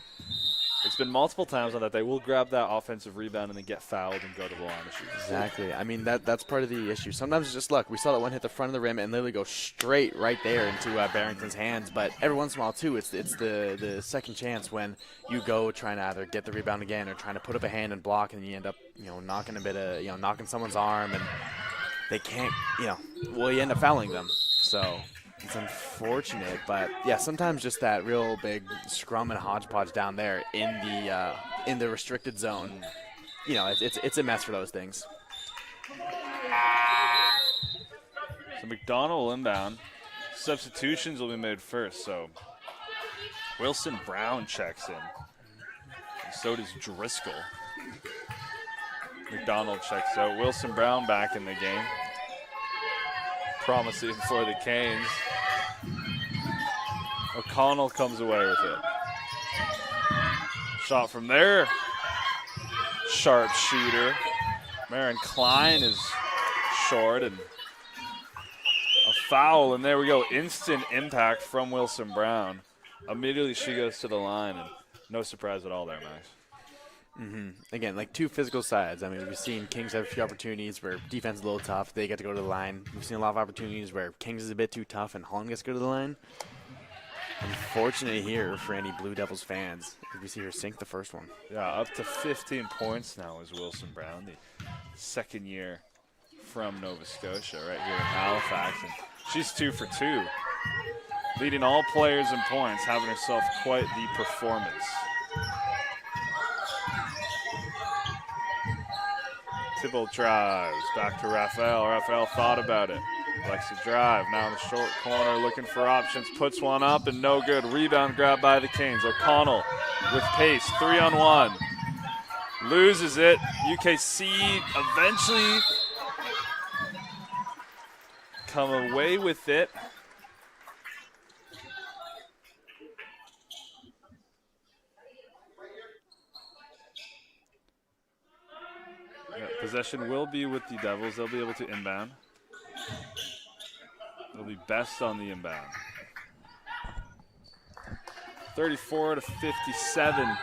it's been multiple times on that they will grab that offensive rebound and then get fouled and go to the line to shoot. Exactly. I mean, that's part of the issue. Sometimes it's just luck. We saw that one hit the front of the rim and literally go straight right there into Barrington's hands. But every once in a while, too, it's the second chance when you go trying to either get the rebound again or trying to put up a hand and block, and you end up, knocking a bit of, knocking someone's arm, and they can't, you end up fouling them. So it's unfortunate, but yeah, sometimes just that real big scrum and hodgepodge down there in the restricted zone, it's a mess for those things. So McDonald will inbound. Substitutions will be made first. So Wilson Brown checks in. And so does Driscoll. McDonald checks out. Wilson Brown back in the game. Promising for the Canes. O'Connell comes away with it. Shot from there. Sharp shooter. Marin Klein is short, and a foul, and there we go. Instant impact from Wilson Brown. Immediately she goes to the line, and no surprise at all there, Max. Again, like 2 physical sides. I mean, we've seen Kings have a few opportunities where defense is a little tough. They get to go to the line. We've seen a lot of opportunities where Kings is a bit too tough and Holland gets to go to the line. Unfortunate here for any Blue Devils fans. We see her sink the first one. Yeah, up to 15 points now is Wilson Brown, the second year from Nova Scotia right here in Halifax. And she's 2 for 2, leading all players in points, having herself quite the performance. Thibault drives back to Raphael. Raphael thought about it. Likes to drive. Now in the short corner looking for options. Puts one up and no good. Rebound grab by the Canes. O'Connell with pace. 3-on-1. Loses it. UKC eventually come away with it. Yeah, possession will be with the Devils. They'll be able to inbound. They'll be best on the inbound. 34-57.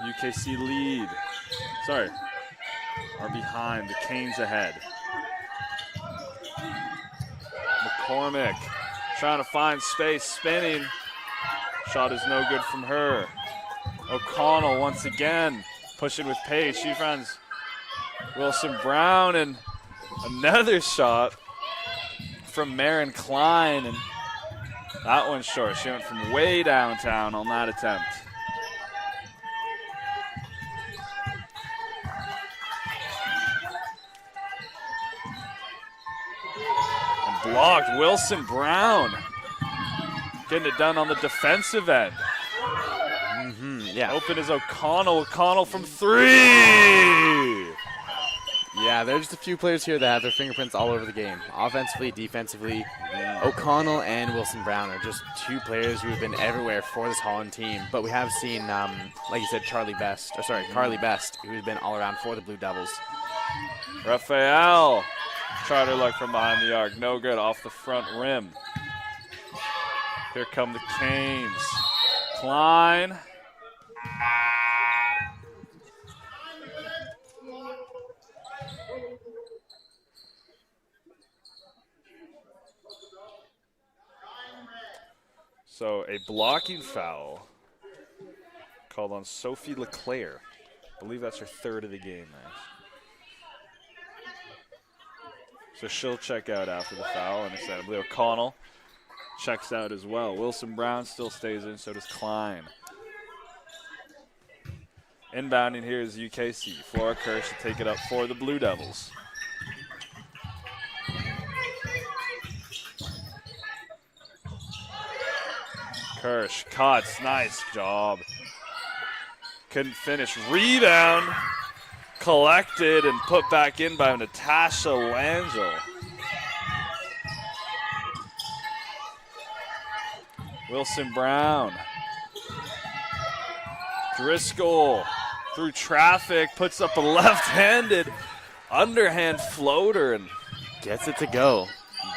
UKC lead. Sorry. Are behind. The Canes ahead. McCormick trying to find space. Spinning. Shot is no good from her. O'Connell once again pushing with pace. She finds Wilson Brown, and another shot from Marin Klein, and that one's short. She went from way downtown on that attempt. And blocked. Wilson Brown getting it done on the defensive end. Yeah. Open is O'Connell. O'Connell from 3. Yeah, there's just a few players here that have their fingerprints all over the game. Offensively, defensively. O'Connell and Wilson Brown are just 2 players who have been everywhere for this Holland team. But we have seen, like you said, Carly Best, who's been all around for the Blue Devils. Raphael tried her luck from behind the arc. No good off the front rim. Here come the Canes. Klein. So a blocking foul called on Sophie Leclerc. I believe that's her third of the game, man. So she'll check out after the foul, and instead I believe O'Connell checks out as well. Wilson Brown still stays in, so does Klein. Inbounding here is UKC. Flora Kirsch to take it up for the Blue Devils. Kirsch cuts, nice job. Couldn't finish. Rebound, collected and put back in by Natasha Langell. Wilson Brown. Driscoll through traffic, puts up a left-handed underhand floater and gets it to go.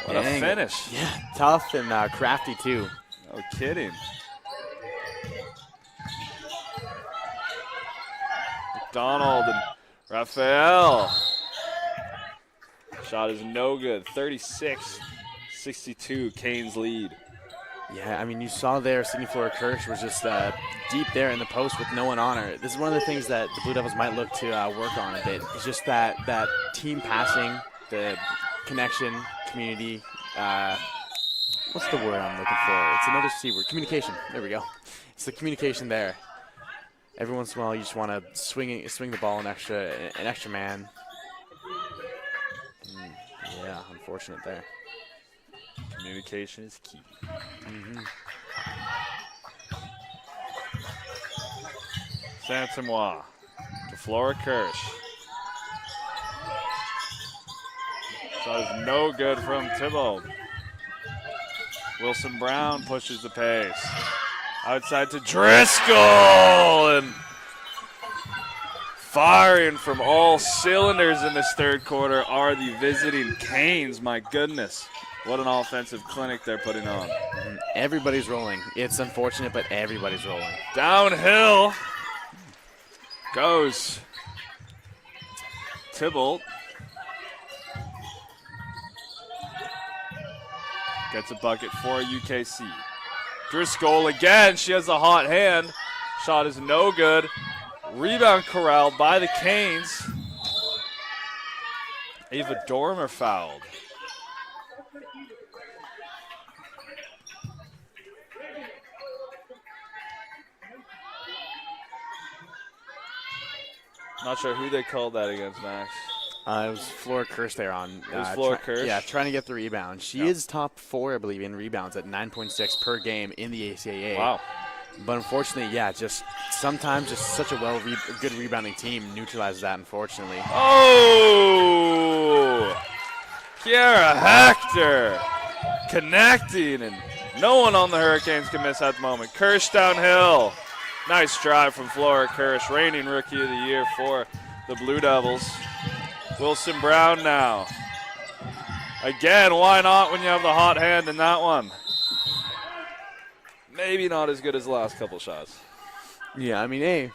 What a finish. Yeah, tough and crafty too. No kidding. McDonald and Raphael. Shot is no good. 36-62, Canes lead. Yeah, I mean, you saw there Sydney Flora Kirsch was just deep there in the post with no one on her. This is one of the things that the Blue Devils might look to work on a bit. It's just that team passing, the connection, community. What's the word I'm looking for? It's another C word. Communication. There we go. It's the communication there. Every once in a while, you just want to swing the ball an extra man. Yeah, unfortunate there. Communication is key. Saint-Amour to Flora Kirsch. Shot is no good from Thibault. Wilson Brown pushes the pace. Outside to Driscoll, and firing from all cylinders in this third quarter are the visiting Canes. My goodness, what an offensive clinic they're putting on. Everybody's rolling. It's unfortunate, but everybody's rolling. Downhill goes Thibault. Gets a bucket for UKC. Driscoll again. She has a hot hand. Shot is no good. Rebound corralled by the Canes. Ava Dormer fouled. Not sure who they called that against, Max. It was Flora Kirsch there on. It was Flora Kirsch? Yeah, trying to get the rebound. She is top 4, I believe, in rebounds at 9.6 per game in the ACAA. Wow. But unfortunately, yeah, just sometimes just such a good rebounding team neutralizes that, unfortunately. Oh! Kiara Hector connecting, and no one on the Hurricanes can miss at the moment. Kirsch downhill. Nice drive from Flora Kirsch, reigning Rookie of the Year for the Blue Devils. Wilson Brown now. Again, why not when you have the hot hand in that one? Maybe not as good as the last couple shots. Yeah, I mean, hey,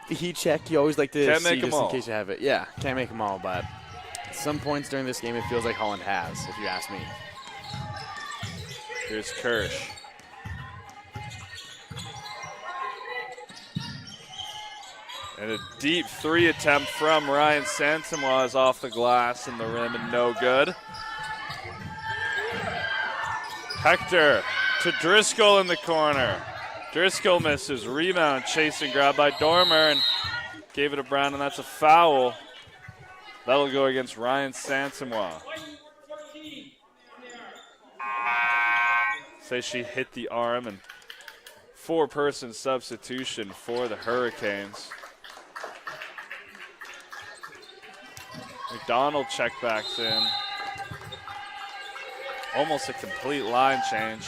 the heat check, you always like to Can't see make 'em just all. in case you have it. Yeah, can't make them all, but at some points during this game, it feels like Holland has, if you ask me. Here's Kirsch. And a deep 3 attempt from Ryan Saint-Amour is off the glass and the rim and no good. Hector to Driscoll in the corner. Driscoll misses. Rebound, chase and grab by Dormer, and gave it to Brown, and that's a foul. That'll go against Ryan Saint-Amour. Say she hit the arm, and 4-person substitution for the Hurricanes. McDonald checkbacks in. Almost a complete line change.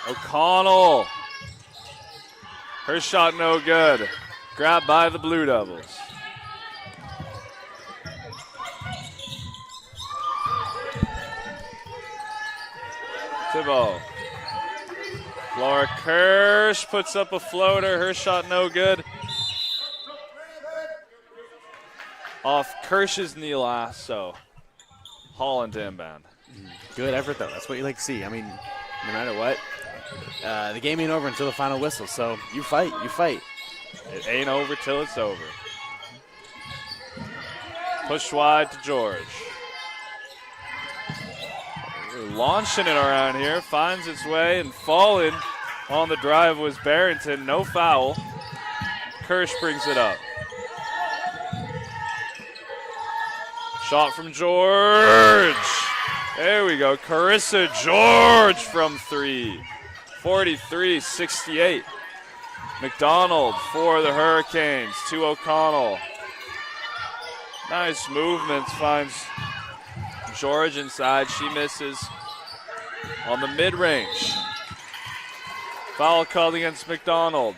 O'Connell. Her shot no good. Grabbed by the Blue Devils. Thibault. Laura Kirsch puts up a floater. Her shot no good. Off Kirsch's knee last, so Holland inbound. Good effort, though. That's what you like to see. I mean, no matter what, the game ain't over until the final whistle, so you fight, you fight. It ain't over till it's over. Push wide to George. Launching it around here, finds its way and falling on the drive was Barrington. No foul. Kirsch brings it up. Shot from George. There we go. Carissa George from three. 43-68. McDonald for the Hurricanes to O'Connell. Nice movements, finds George inside. She misses on the mid-range. Foul called against McDonald.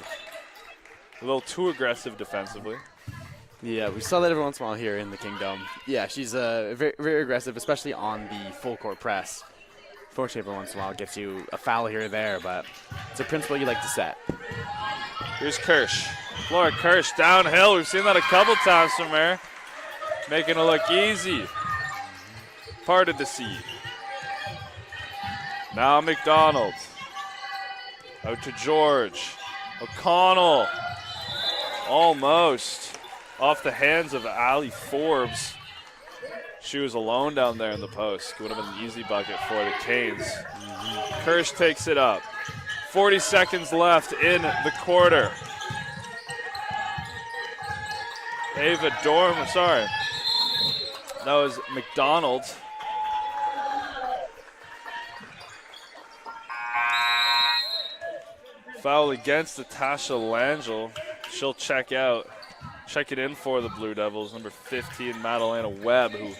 A little too aggressive defensively. Yeah, we saw that every once in a while here in the Kingdom. Yeah, she's very, very aggressive, especially on the full court press. Fortunately, every once in a while it gets you a foul here or there, but it's a principle you like to set. Here's Kirsch. Laura Kirsch downhill. We've seen that a couple times from her. Making it look easy. Parted the seed. Now McDonald. Out to George. O'Connell. Almost off the hands of Allie Forbes. She was alone down there in the post. Would have been an easy bucket for the Canes. Kirsch takes it up. 40 seconds left in the quarter. Ava Dorm, sorry. That was McDonald. Foul against Natasha Langell. She'll check out. Check it in for the Blue Devils. Number 15, Madalena Webb, who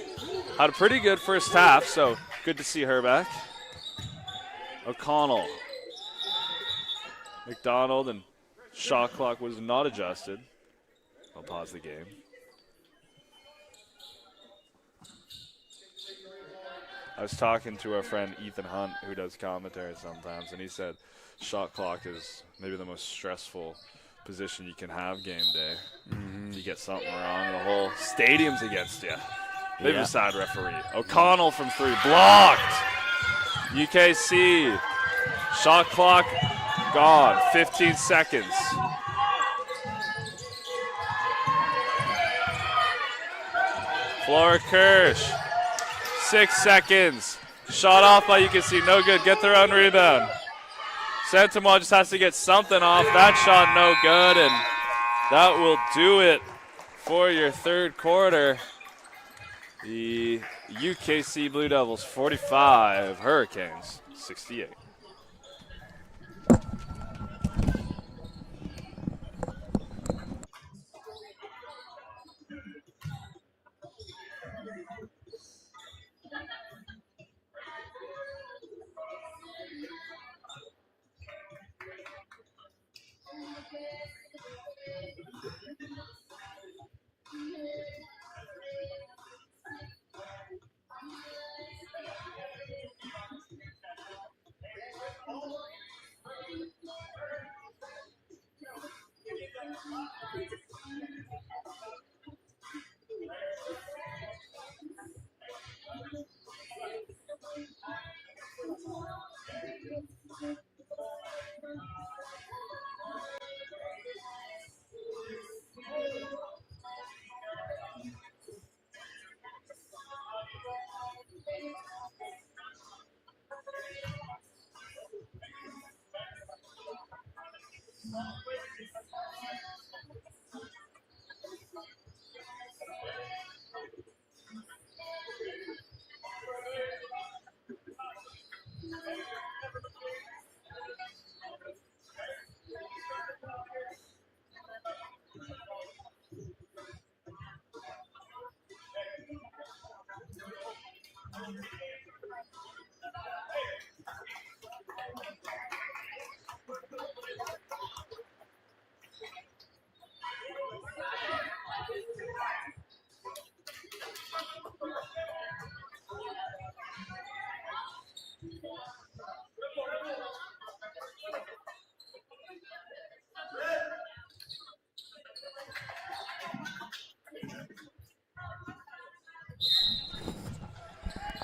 had a pretty good first half, so good to see her back. O'Connell. McDonald, and shot clock was not adjusted. I'll pause the game. I was talking to our friend Ethan Hunt, who does commentary sometimes, and he said shot clock is maybe the most stressful position you can have game day. You get something wrong, the whole stadium's against you. Maybe a side referee. O'Connell from three, blocked. UKC, shot clock gone, 15 seconds. Flora Kirsch, 6 seconds. Shot off by UKC, no good, get their own rebound. Santamon just has to get something off. That shot no good, and that will do it for your third quarter. The UKC Blue Devils 45, Hurricanes 68.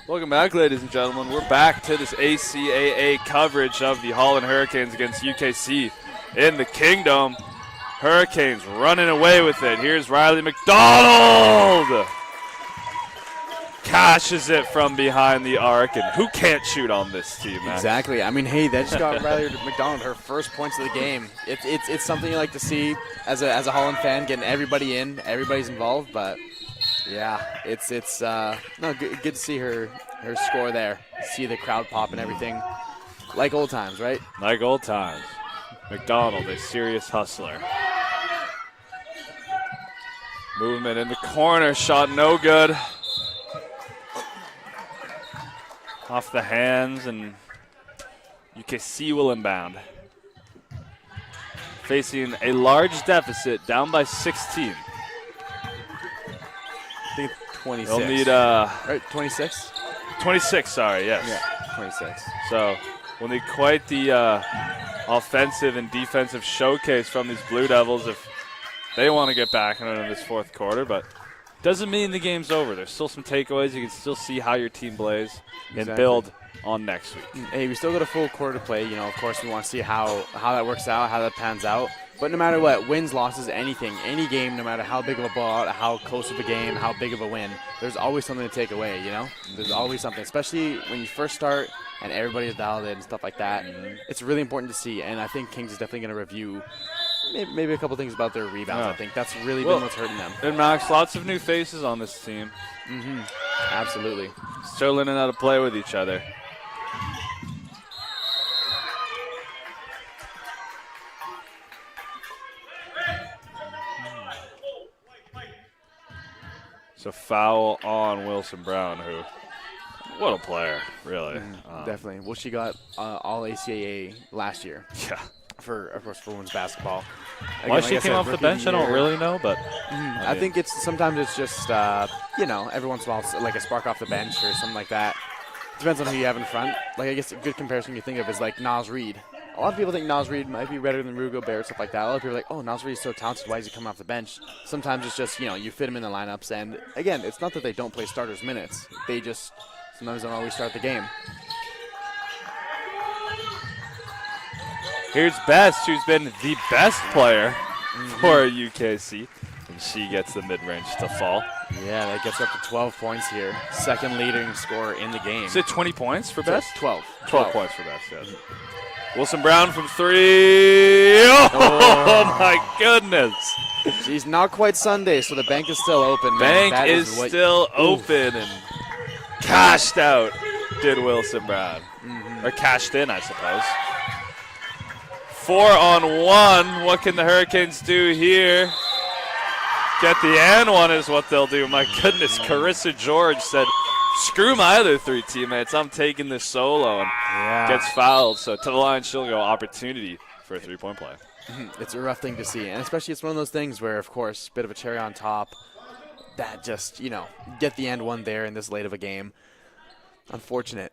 Welcome back, ladies and gentlemen. We're back to this ACAA coverage of the Holland Hurricanes against UKC in the Kingdom. Hurricanes running away with it. Here's Riley McDonald. Cashes it from behind the arc, and who can't shoot on this team, man? Exactly. I mean, hey, they just got Riley McDonald her first points of the game. It's something you like to see as a Holland fan, getting everybody in, everybody's involved. But yeah, it's good to see her score there. See the crowd pop and everything, like old times, right? Like old times. McDonald, a serious hustler. Movement in the corner, shot no good. Off the hands, and UKC will inbound. Facing a large deficit, down by 16. I think 26. They'll need right, 26? 26, sorry, yes. Yeah, 26. So we'll need quite the offensive and defensive showcase from these Blue Devils if they want to get back into this fourth quarter, but doesn't mean the game's over. There's still some takeaways. You can still see how your team plays and build on next week. Hey, we still got a full quarter to play. You know, of course, we want to see how that works out, how that pans out. But no matter what, wins, losses, anything, any game, no matter how big of a blowout, how close of a game, how big of a win, there's always something to take away, you know? There's always something, especially when you first start and everybody's dialed in and stuff like that. It's really important to see, and I think Kings is definitely going to review maybe a couple things about their rebounds. Yeah. I think that's really been what's hurting them. And Max, lots of new faces on this team. Absolutely. Still learning how to play with each other. So foul on Wilson Brown, who, what a player, really. Definitely. Well, she got all ACAA last year. Yeah. Of course, for women's basketball. Why Again, she like I came said, off the rookie bench, I don't year. really know, but I think sometimes it's just, every once in a while, like a spark off the bench or something like that. Depends on who you have in front. Like, I guess a good comparison you think of is like Naz Reid. A lot of people think Naz Reid might be better than Rugo Bear, stuff like that. A lot of people are like, oh, Naz Reid is so talented. Why is he coming off the bench? Sometimes it's just, you fit him in the lineups. And, again, it's not that they don't play starters minutes. They just sometimes don't always start the game. here's Best, who's been the best player for UKC. And she gets the mid-range to fall. Yeah, that gets up to 12 points here. Second leading scorer in the game. Is it 20 points for Best? 12. 12 points for Best, yes. Wilson Brown from three. Oh, my goodness. She's not quite Sunday, so the bank is still open. Bank That is still open and cashed out, did Wilson Brown. Or cashed in, I suppose. 4-on-1. What can the Hurricanes do here? Get the and one is what they'll do. My goodness, Carissa George said, screw my other three teammates. I'm taking this solo, and gets fouled. So to the line, she'll go. Opportunity for a three-point play. It's a rough thing to see, and especially it's one of those things where, of course, bit of a cherry on top. That just, get the end one there in this late of a game. Unfortunate.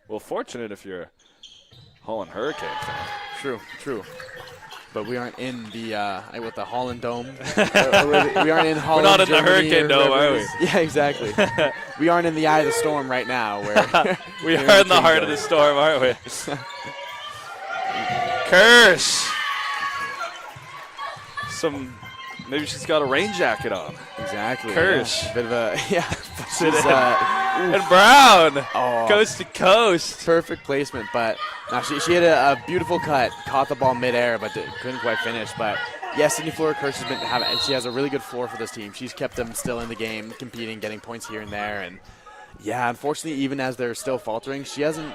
Well, fortunate if you're a Holland Hurricane fan. True. But we aren't in the Holland Dome. We aren't in Holland. We're not in the Germany, Hurricane Dome, are we? Yeah, exactly. We aren't in the eye of the storm right now. Where we are in the heart of the storm, aren't we? Kirsch. Maybe she's got a rain jacket on. Exactly. Kirsch. Yeah. Bit of a And Brown. Coast to coast. Perfect placement, but no, she had a beautiful cut, caught the ball midair, but couldn't quite finish. But yes, Sydney Flora Kirsch has been and she has a really good floor for this team. She's kept them still in the game, competing, getting points here and there, and yeah, unfortunately, even as they're still faltering, she doesn't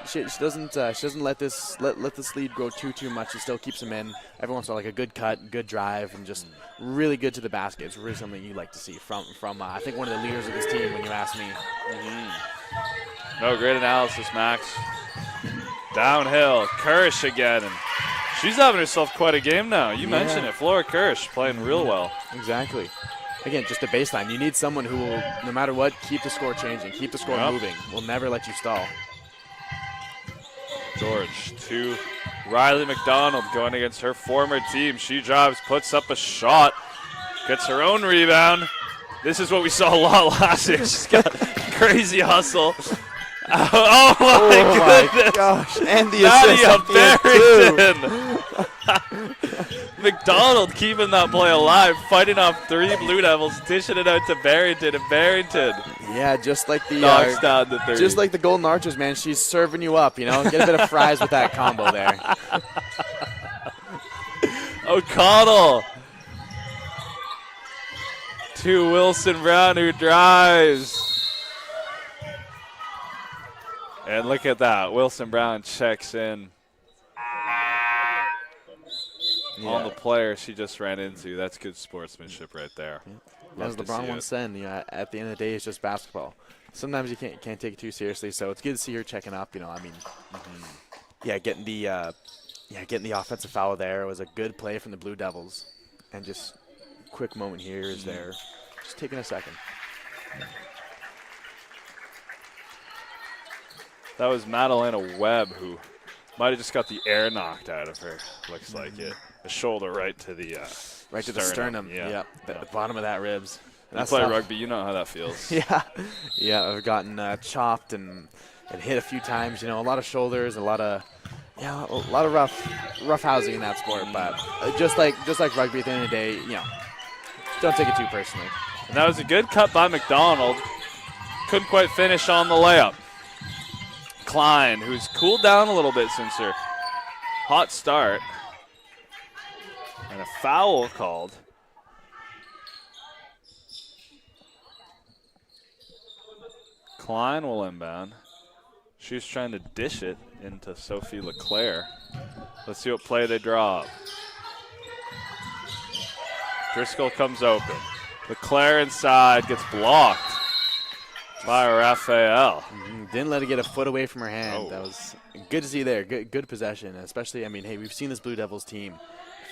let this lead grow too much. She still keeps them in. Every once in a while, like a good cut, good drive, and just really good to the basket. It's really something you like to see from I think one of the leaders of this team, when you ask me. No, great analysis, Max. Downhill, Kirsch again, and she's having herself quite a game now. You mentioned it, Flora Kirsch playing real well. Exactly. Again, just a baseline. You need someone who will, no matter what, keep the score changing, keep the score moving. Will never let you stall. George to Riley McDonald going against her former team. She drives, puts up a shot, gets her own rebound. This is what we saw a lot last year. She's got Crazy hustle. Oh my goodness. Gosh. And the Nadia assist at the end, Barrington. McDonald keeping that play alive, fighting off 3 Blue Devils, dishing it out to Barrington, and Barrington Yeah, just like the knocks down the 3. just like the Golden Archers, man. She's serving you up, you know. Get a bit of fries with that combo there. O'Connell to Wilson Brown, who drives. And look at that. Wilson Brown checks in on the player she just ran into. That's good sportsmanship right there. As LeBron once said, you know, at the end of the day, it's just basketball. Sometimes you can't take it too seriously, so it's good to see her checking up. You know, I mean, getting the offensive foul there was a good play from the Blue Devils, and just quick moment here is there, just taking a second. That was Madalena Webb, who might have just got the air knocked out of her. Looks like it. The shoulder right to the sternum. Yeah. The bottom of that ribs. You play rugby, you know how that feels. Yeah. I've gotten chopped and hit a few times. You know, a lot of shoulders, a lot of rough housing in that sport. But just like rugby, at the end of the day, you know, don't take it too personally. And that was a good cut by McDonald. Couldn't quite finish on the layup. Klein, who's cooled down a little bit since her hot start. And a foul called. Klein will inbound. She's trying to dish it into Sophie LeClaire. Let's see what play they draw up. Driscoll comes open. LeClaire inside, gets blocked by Raphael. Didn't let it get a foot away from her hand. Oh. That was good to see there. Good possession, especially, I mean, hey, we've seen this Blue Devils team.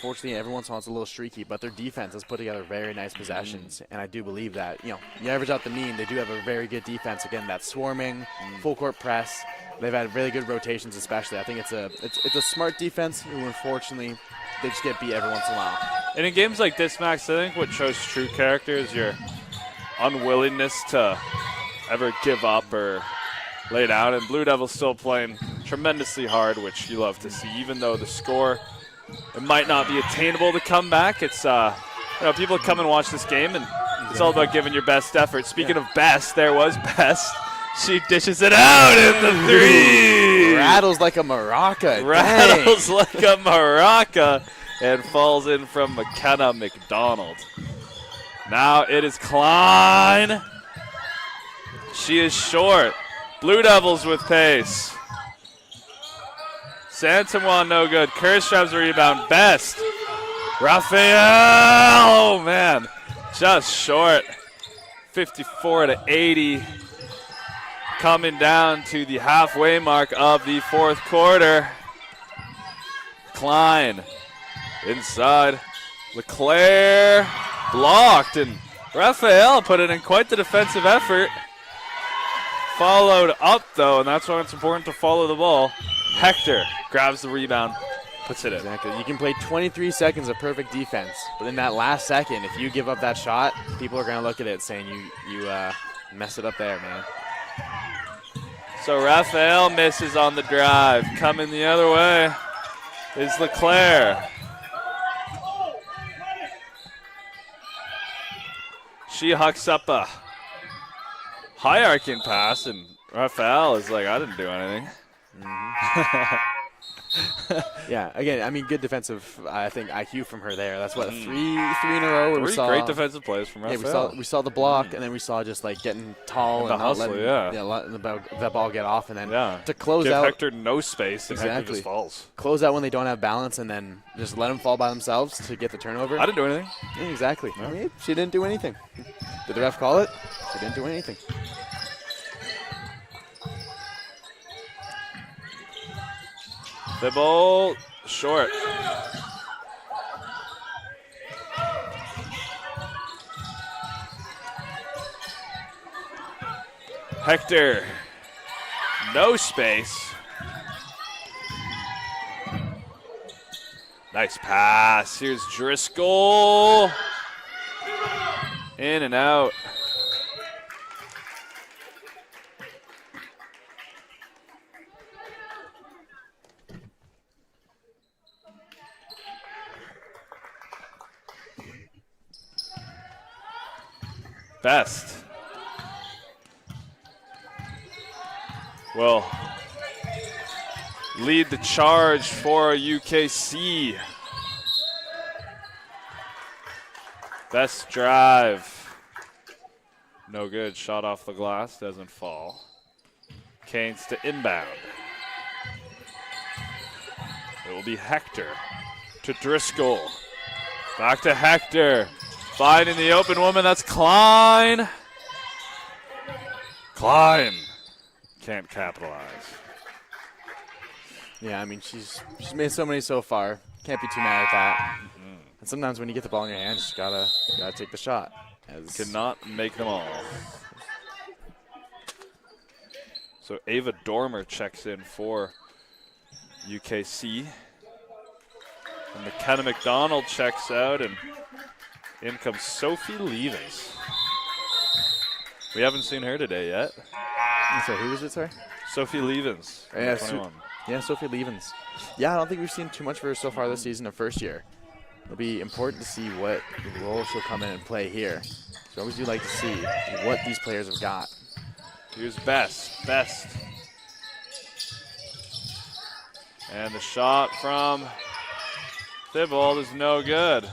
Fortunately, every once in a while it's a little streaky, but their defense has put together very nice possessions, and I do believe that, you know, you average out the mean, they do have a very good defense. Again, that swarming, full court press. They've had really good rotations, especially. I think it's a smart defense who, unfortunately, they just get beat every once in a while. And in games like this, Max, I think what shows true character is your unwillingness to ever give up or lay down. And Blue Devils still playing tremendously hard, which you love to see, even though the score, it might not be attainable to come back. It's people come and watch this game, and it's all about giving your best effort. Speaking of best, there was best. She dishes it out in the 3. Rattles like a maraca. Rattles like a maraca and falls in from McKenna McDonald. Now it is Klein. She is short. Blue Devils with pace. Santamon no good. Kerstrom's a rebound. Best. Raphael. Oh, man. Just short. 54-80. Coming down to the halfway mark of the 4th quarter. Klein inside. LeClaire blocked, and Raphael put it in quite the defensive effort. Followed up, though, and that's why it's important to follow the ball. Hector grabs the rebound, puts it in. Exactly. You can play 23 seconds of perfect defense, but in that last second, if you give up that shot, people are going to look at it saying you messed it up there, man. So Raphael misses on the drive. Coming the other way is LeClaire. She hucks up a high arcing pass, and Raphael is like, I didn't do anything. Yeah, again, I mean, good defensive, I think, IQ from her there. That's what, three in a row. Where we saw great defensive plays from Raphael. Yeah, we saw the block, and then we saw just like getting tall and not letting the ball get off, and then to close out. Give Hector no space, and Hector just falls. Close out when they don't have balance, and then just let them fall by themselves to get the turnover. I didn't do anything. Yeah, exactly. No. I mean, she didn't do anything. Did the ref call it? She didn't do anything. The ball short. Hector, no space. Nice pass. Here's Driscoll. In and out. Best will lead the charge for UKC. Best drive. No good. Shot off the glass. Doesn't fall. Canes to inbound. It will be Hector to Driscoll. Back to Hector. Finding the open woman. That's Klein. Klein can't capitalize. Yeah, I mean, she's made so many so far. Can't be too mad at that. And sometimes when you get the ball in your hand, you just gotta take the shot. Cannot make them all. So Ava Dormer checks in for UKC. And McKenna McDonald checks out, and in comes Sophie Levens. We haven't seen her today yet. I'm sorry, who was it, sorry? Sophie Levens. Yeah, 21. Yeah, Sophie Levens. Yeah, I don't think we've seen too much for her so far this season of first year. It'll be important to see what role she'll come in and play here. So I always do like to see what these players have got. Here's Best. And the shot from Thibault is no good.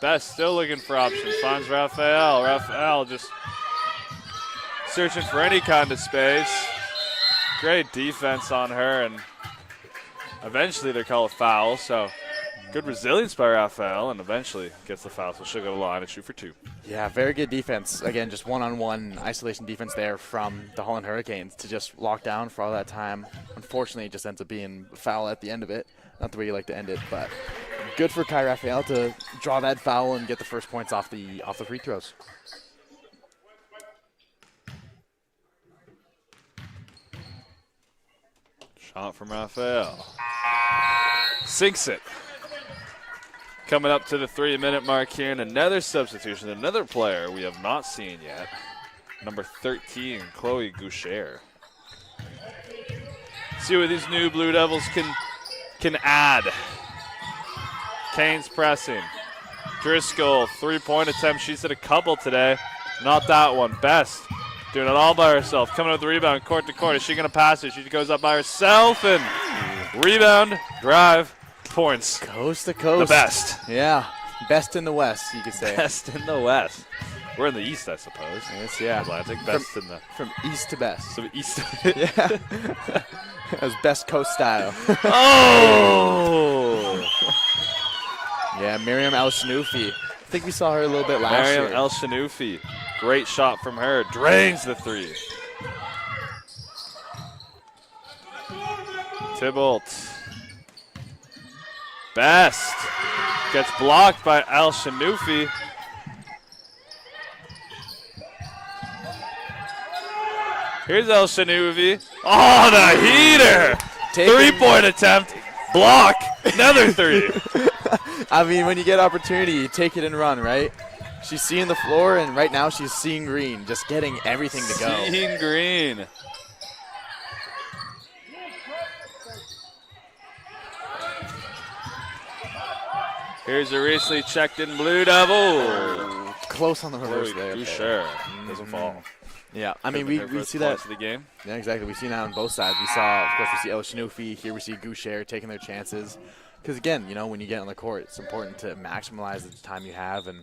Best still looking for options. Finds Raphael. Raphael just searching for any kind of space. Great defense on her, and eventually they call a foul. So good resilience by Raphael, and eventually gets the foul. So she'll go to the line and shoot for 2. Yeah, very good defense. Again, just one-on-one isolation defense there from the Holland Hurricanes to just lock down for all that time. Unfortunately, it just ends up being a foul at the end of it. Not the way you like to end it, but good for Kai Raphael to draw that foul and get the first points off the free throws. Shot from Raphael. Sinks it. Coming up to the 3-minute mark here, and another substitution, another player we have not seen yet. Number 13, Chloe Goucher. See what these new Blue Devils can add. Canes pressing. Driscoll, 3-point attempt. She's hit a couple today. Not that one. Best doing it all by herself. Coming up with the rebound, court to court. Is she going to pass it? She goes up by herself, and rebound, drive, points. Coast to coast. The best. Yeah, best in the West, you could say. Best in the West. We're in the East, I suppose. Yes, yeah. Atlantic, best in the... From east to best. So East. Yeah. As best coast style. Oh! Yeah, Miriam El-Shanoufi. I think we saw her a little bit last year. Miriam El-Shanoufi. Great shot from her. Drains the 3. Thibault. Best. Gets blocked by El-Shanoufi. Here's El-Shanoufi. Oh, the heater! 3-point attempt. Block. Another 3. I mean, when you get opportunity, you take it and run, right? She's seeing the floor, and right now she's seeing green, just getting everything to go. Seeing green. Here's a recently checked in Blue Devil. Close on the reverse Chloe there. Goucher. Doesn't fall. Yeah, I mean, we see that. Of the game. Yeah, exactly. We've seen that on both sides. We saw, of course, we see El-Shanoufi. Here we see Goucher taking their chances. Because, again, you know, when you get on the court, it's important to maximize the time you have. And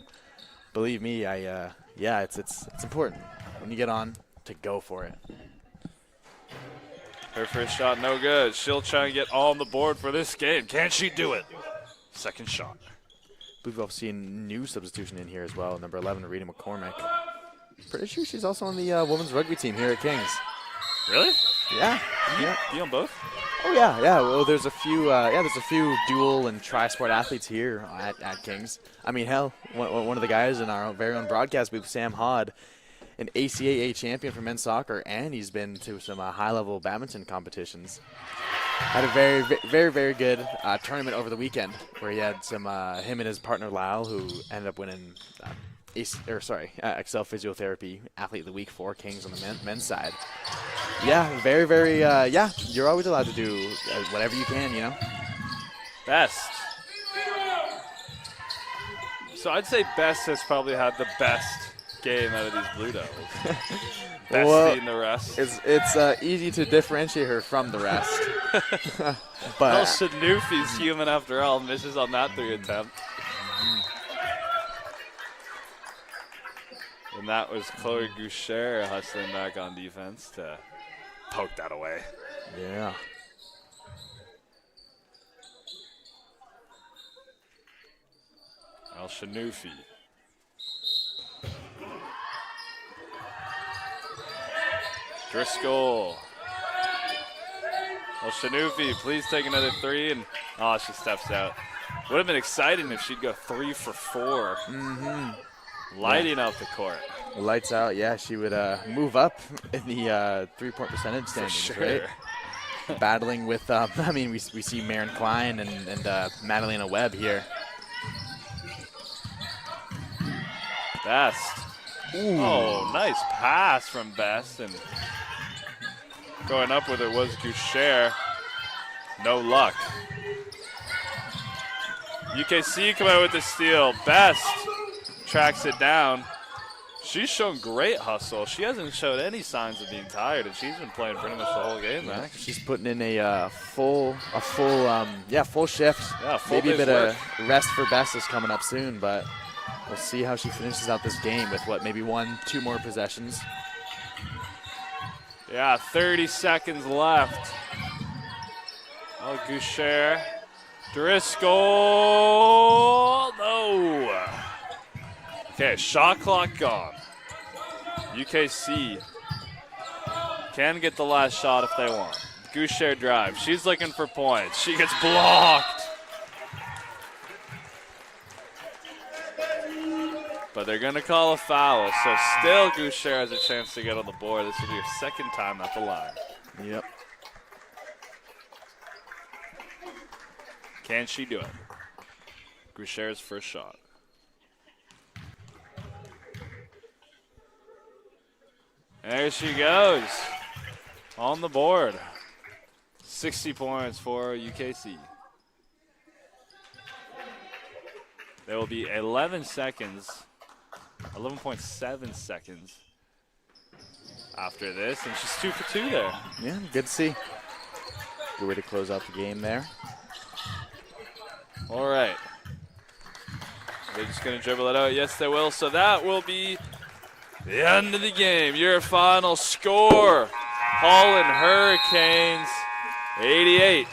believe me, it's important when you get on to go for it. Her first shot, no good. She'll try and get on the board for this game. Can she do it? Second shot. I believe we've also seen new substitution in here as well. Number 11, Rita McCormick. Pretty sure she's also on the women's rugby team here at Kings. Really? Yeah. You on both? Oh yeah. Well, there's a few. There's a few dual and tri-sport athletes here at Kings. I mean, hell, one of the guys in our very own broadcast booth, Sam Hod, an ACAA champion for men's soccer, and he's been to some high-level badminton competitions. Had a very, very, very good tournament over the weekend where he had some him and his partner Lyle, who ended up winning Excel Physiotherapy Athlete of the Week for Kings on the men's side. Yeah, very, very. You're always allowed to do whatever you can, you know. Best. So I'd say Best has probably had the best game out of these Blue Devils. Best Well, beating the rest. It's easy to differentiate her from the rest. Well, But Shanufi's human after all. Misses on that 3 attempt. And that was Chloe Goucher hustling back on defense to poke that away. yeah. El Shanufi. Driscoll. El Shanufi, please take another 3. And she steps out. Would have been exciting if she'd go 3 for 4. Lighting up the court. Lights out. Yeah, she would move up in the 3-point percentage standings, sure. right? Battling with, I mean, we see Maren Klein and Madalena Webb here. Best. Ooh. Oh, nice pass from Best. And going up with it was Goucher. No luck. UKC come out with the steal. Best tracks it down. She's shown great hustle. She hasn't showed any signs of being tired, and she's been playing pretty much the whole game, Max. She's putting in a full shift. Yeah, full Maybe a day's bit work. of rest for Best is coming up soon, but we'll see how she finishes out this game with maybe 1-2 more possessions. Yeah, 30 seconds left. Oh, Goucher. Driscoll. No. Okay, shot clock gone. UKC can get the last shot if they want. Goucher drive. She's looking for points. She gets blocked. But they're going to call a foul, so still Goucher has a chance to get on the board. This will be her second time at the line. Yep. Can she do it? Goucher's first shot. There she goes. On the board. 60 points for UKC. There will be 11 seconds. 11.7 seconds after this, and she's 2 for 2 there. Yeah, good to see. Good way to close out the game there. All right. They're just going to dribble it out. Yes, they will. So that will be the end of the game. Your final score, Holland Hurricanes 88.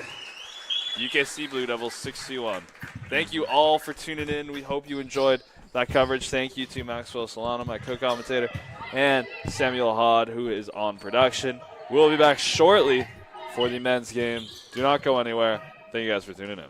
UKC Blue Devils 61. Thank you all for tuning in. We hope you enjoyed that coverage. Thank you to Maxwell Solano, my co-commentator, and Samuel Hod, who is on production. We'll be back shortly for the men's game. Do not go anywhere. Thank you guys for tuning in.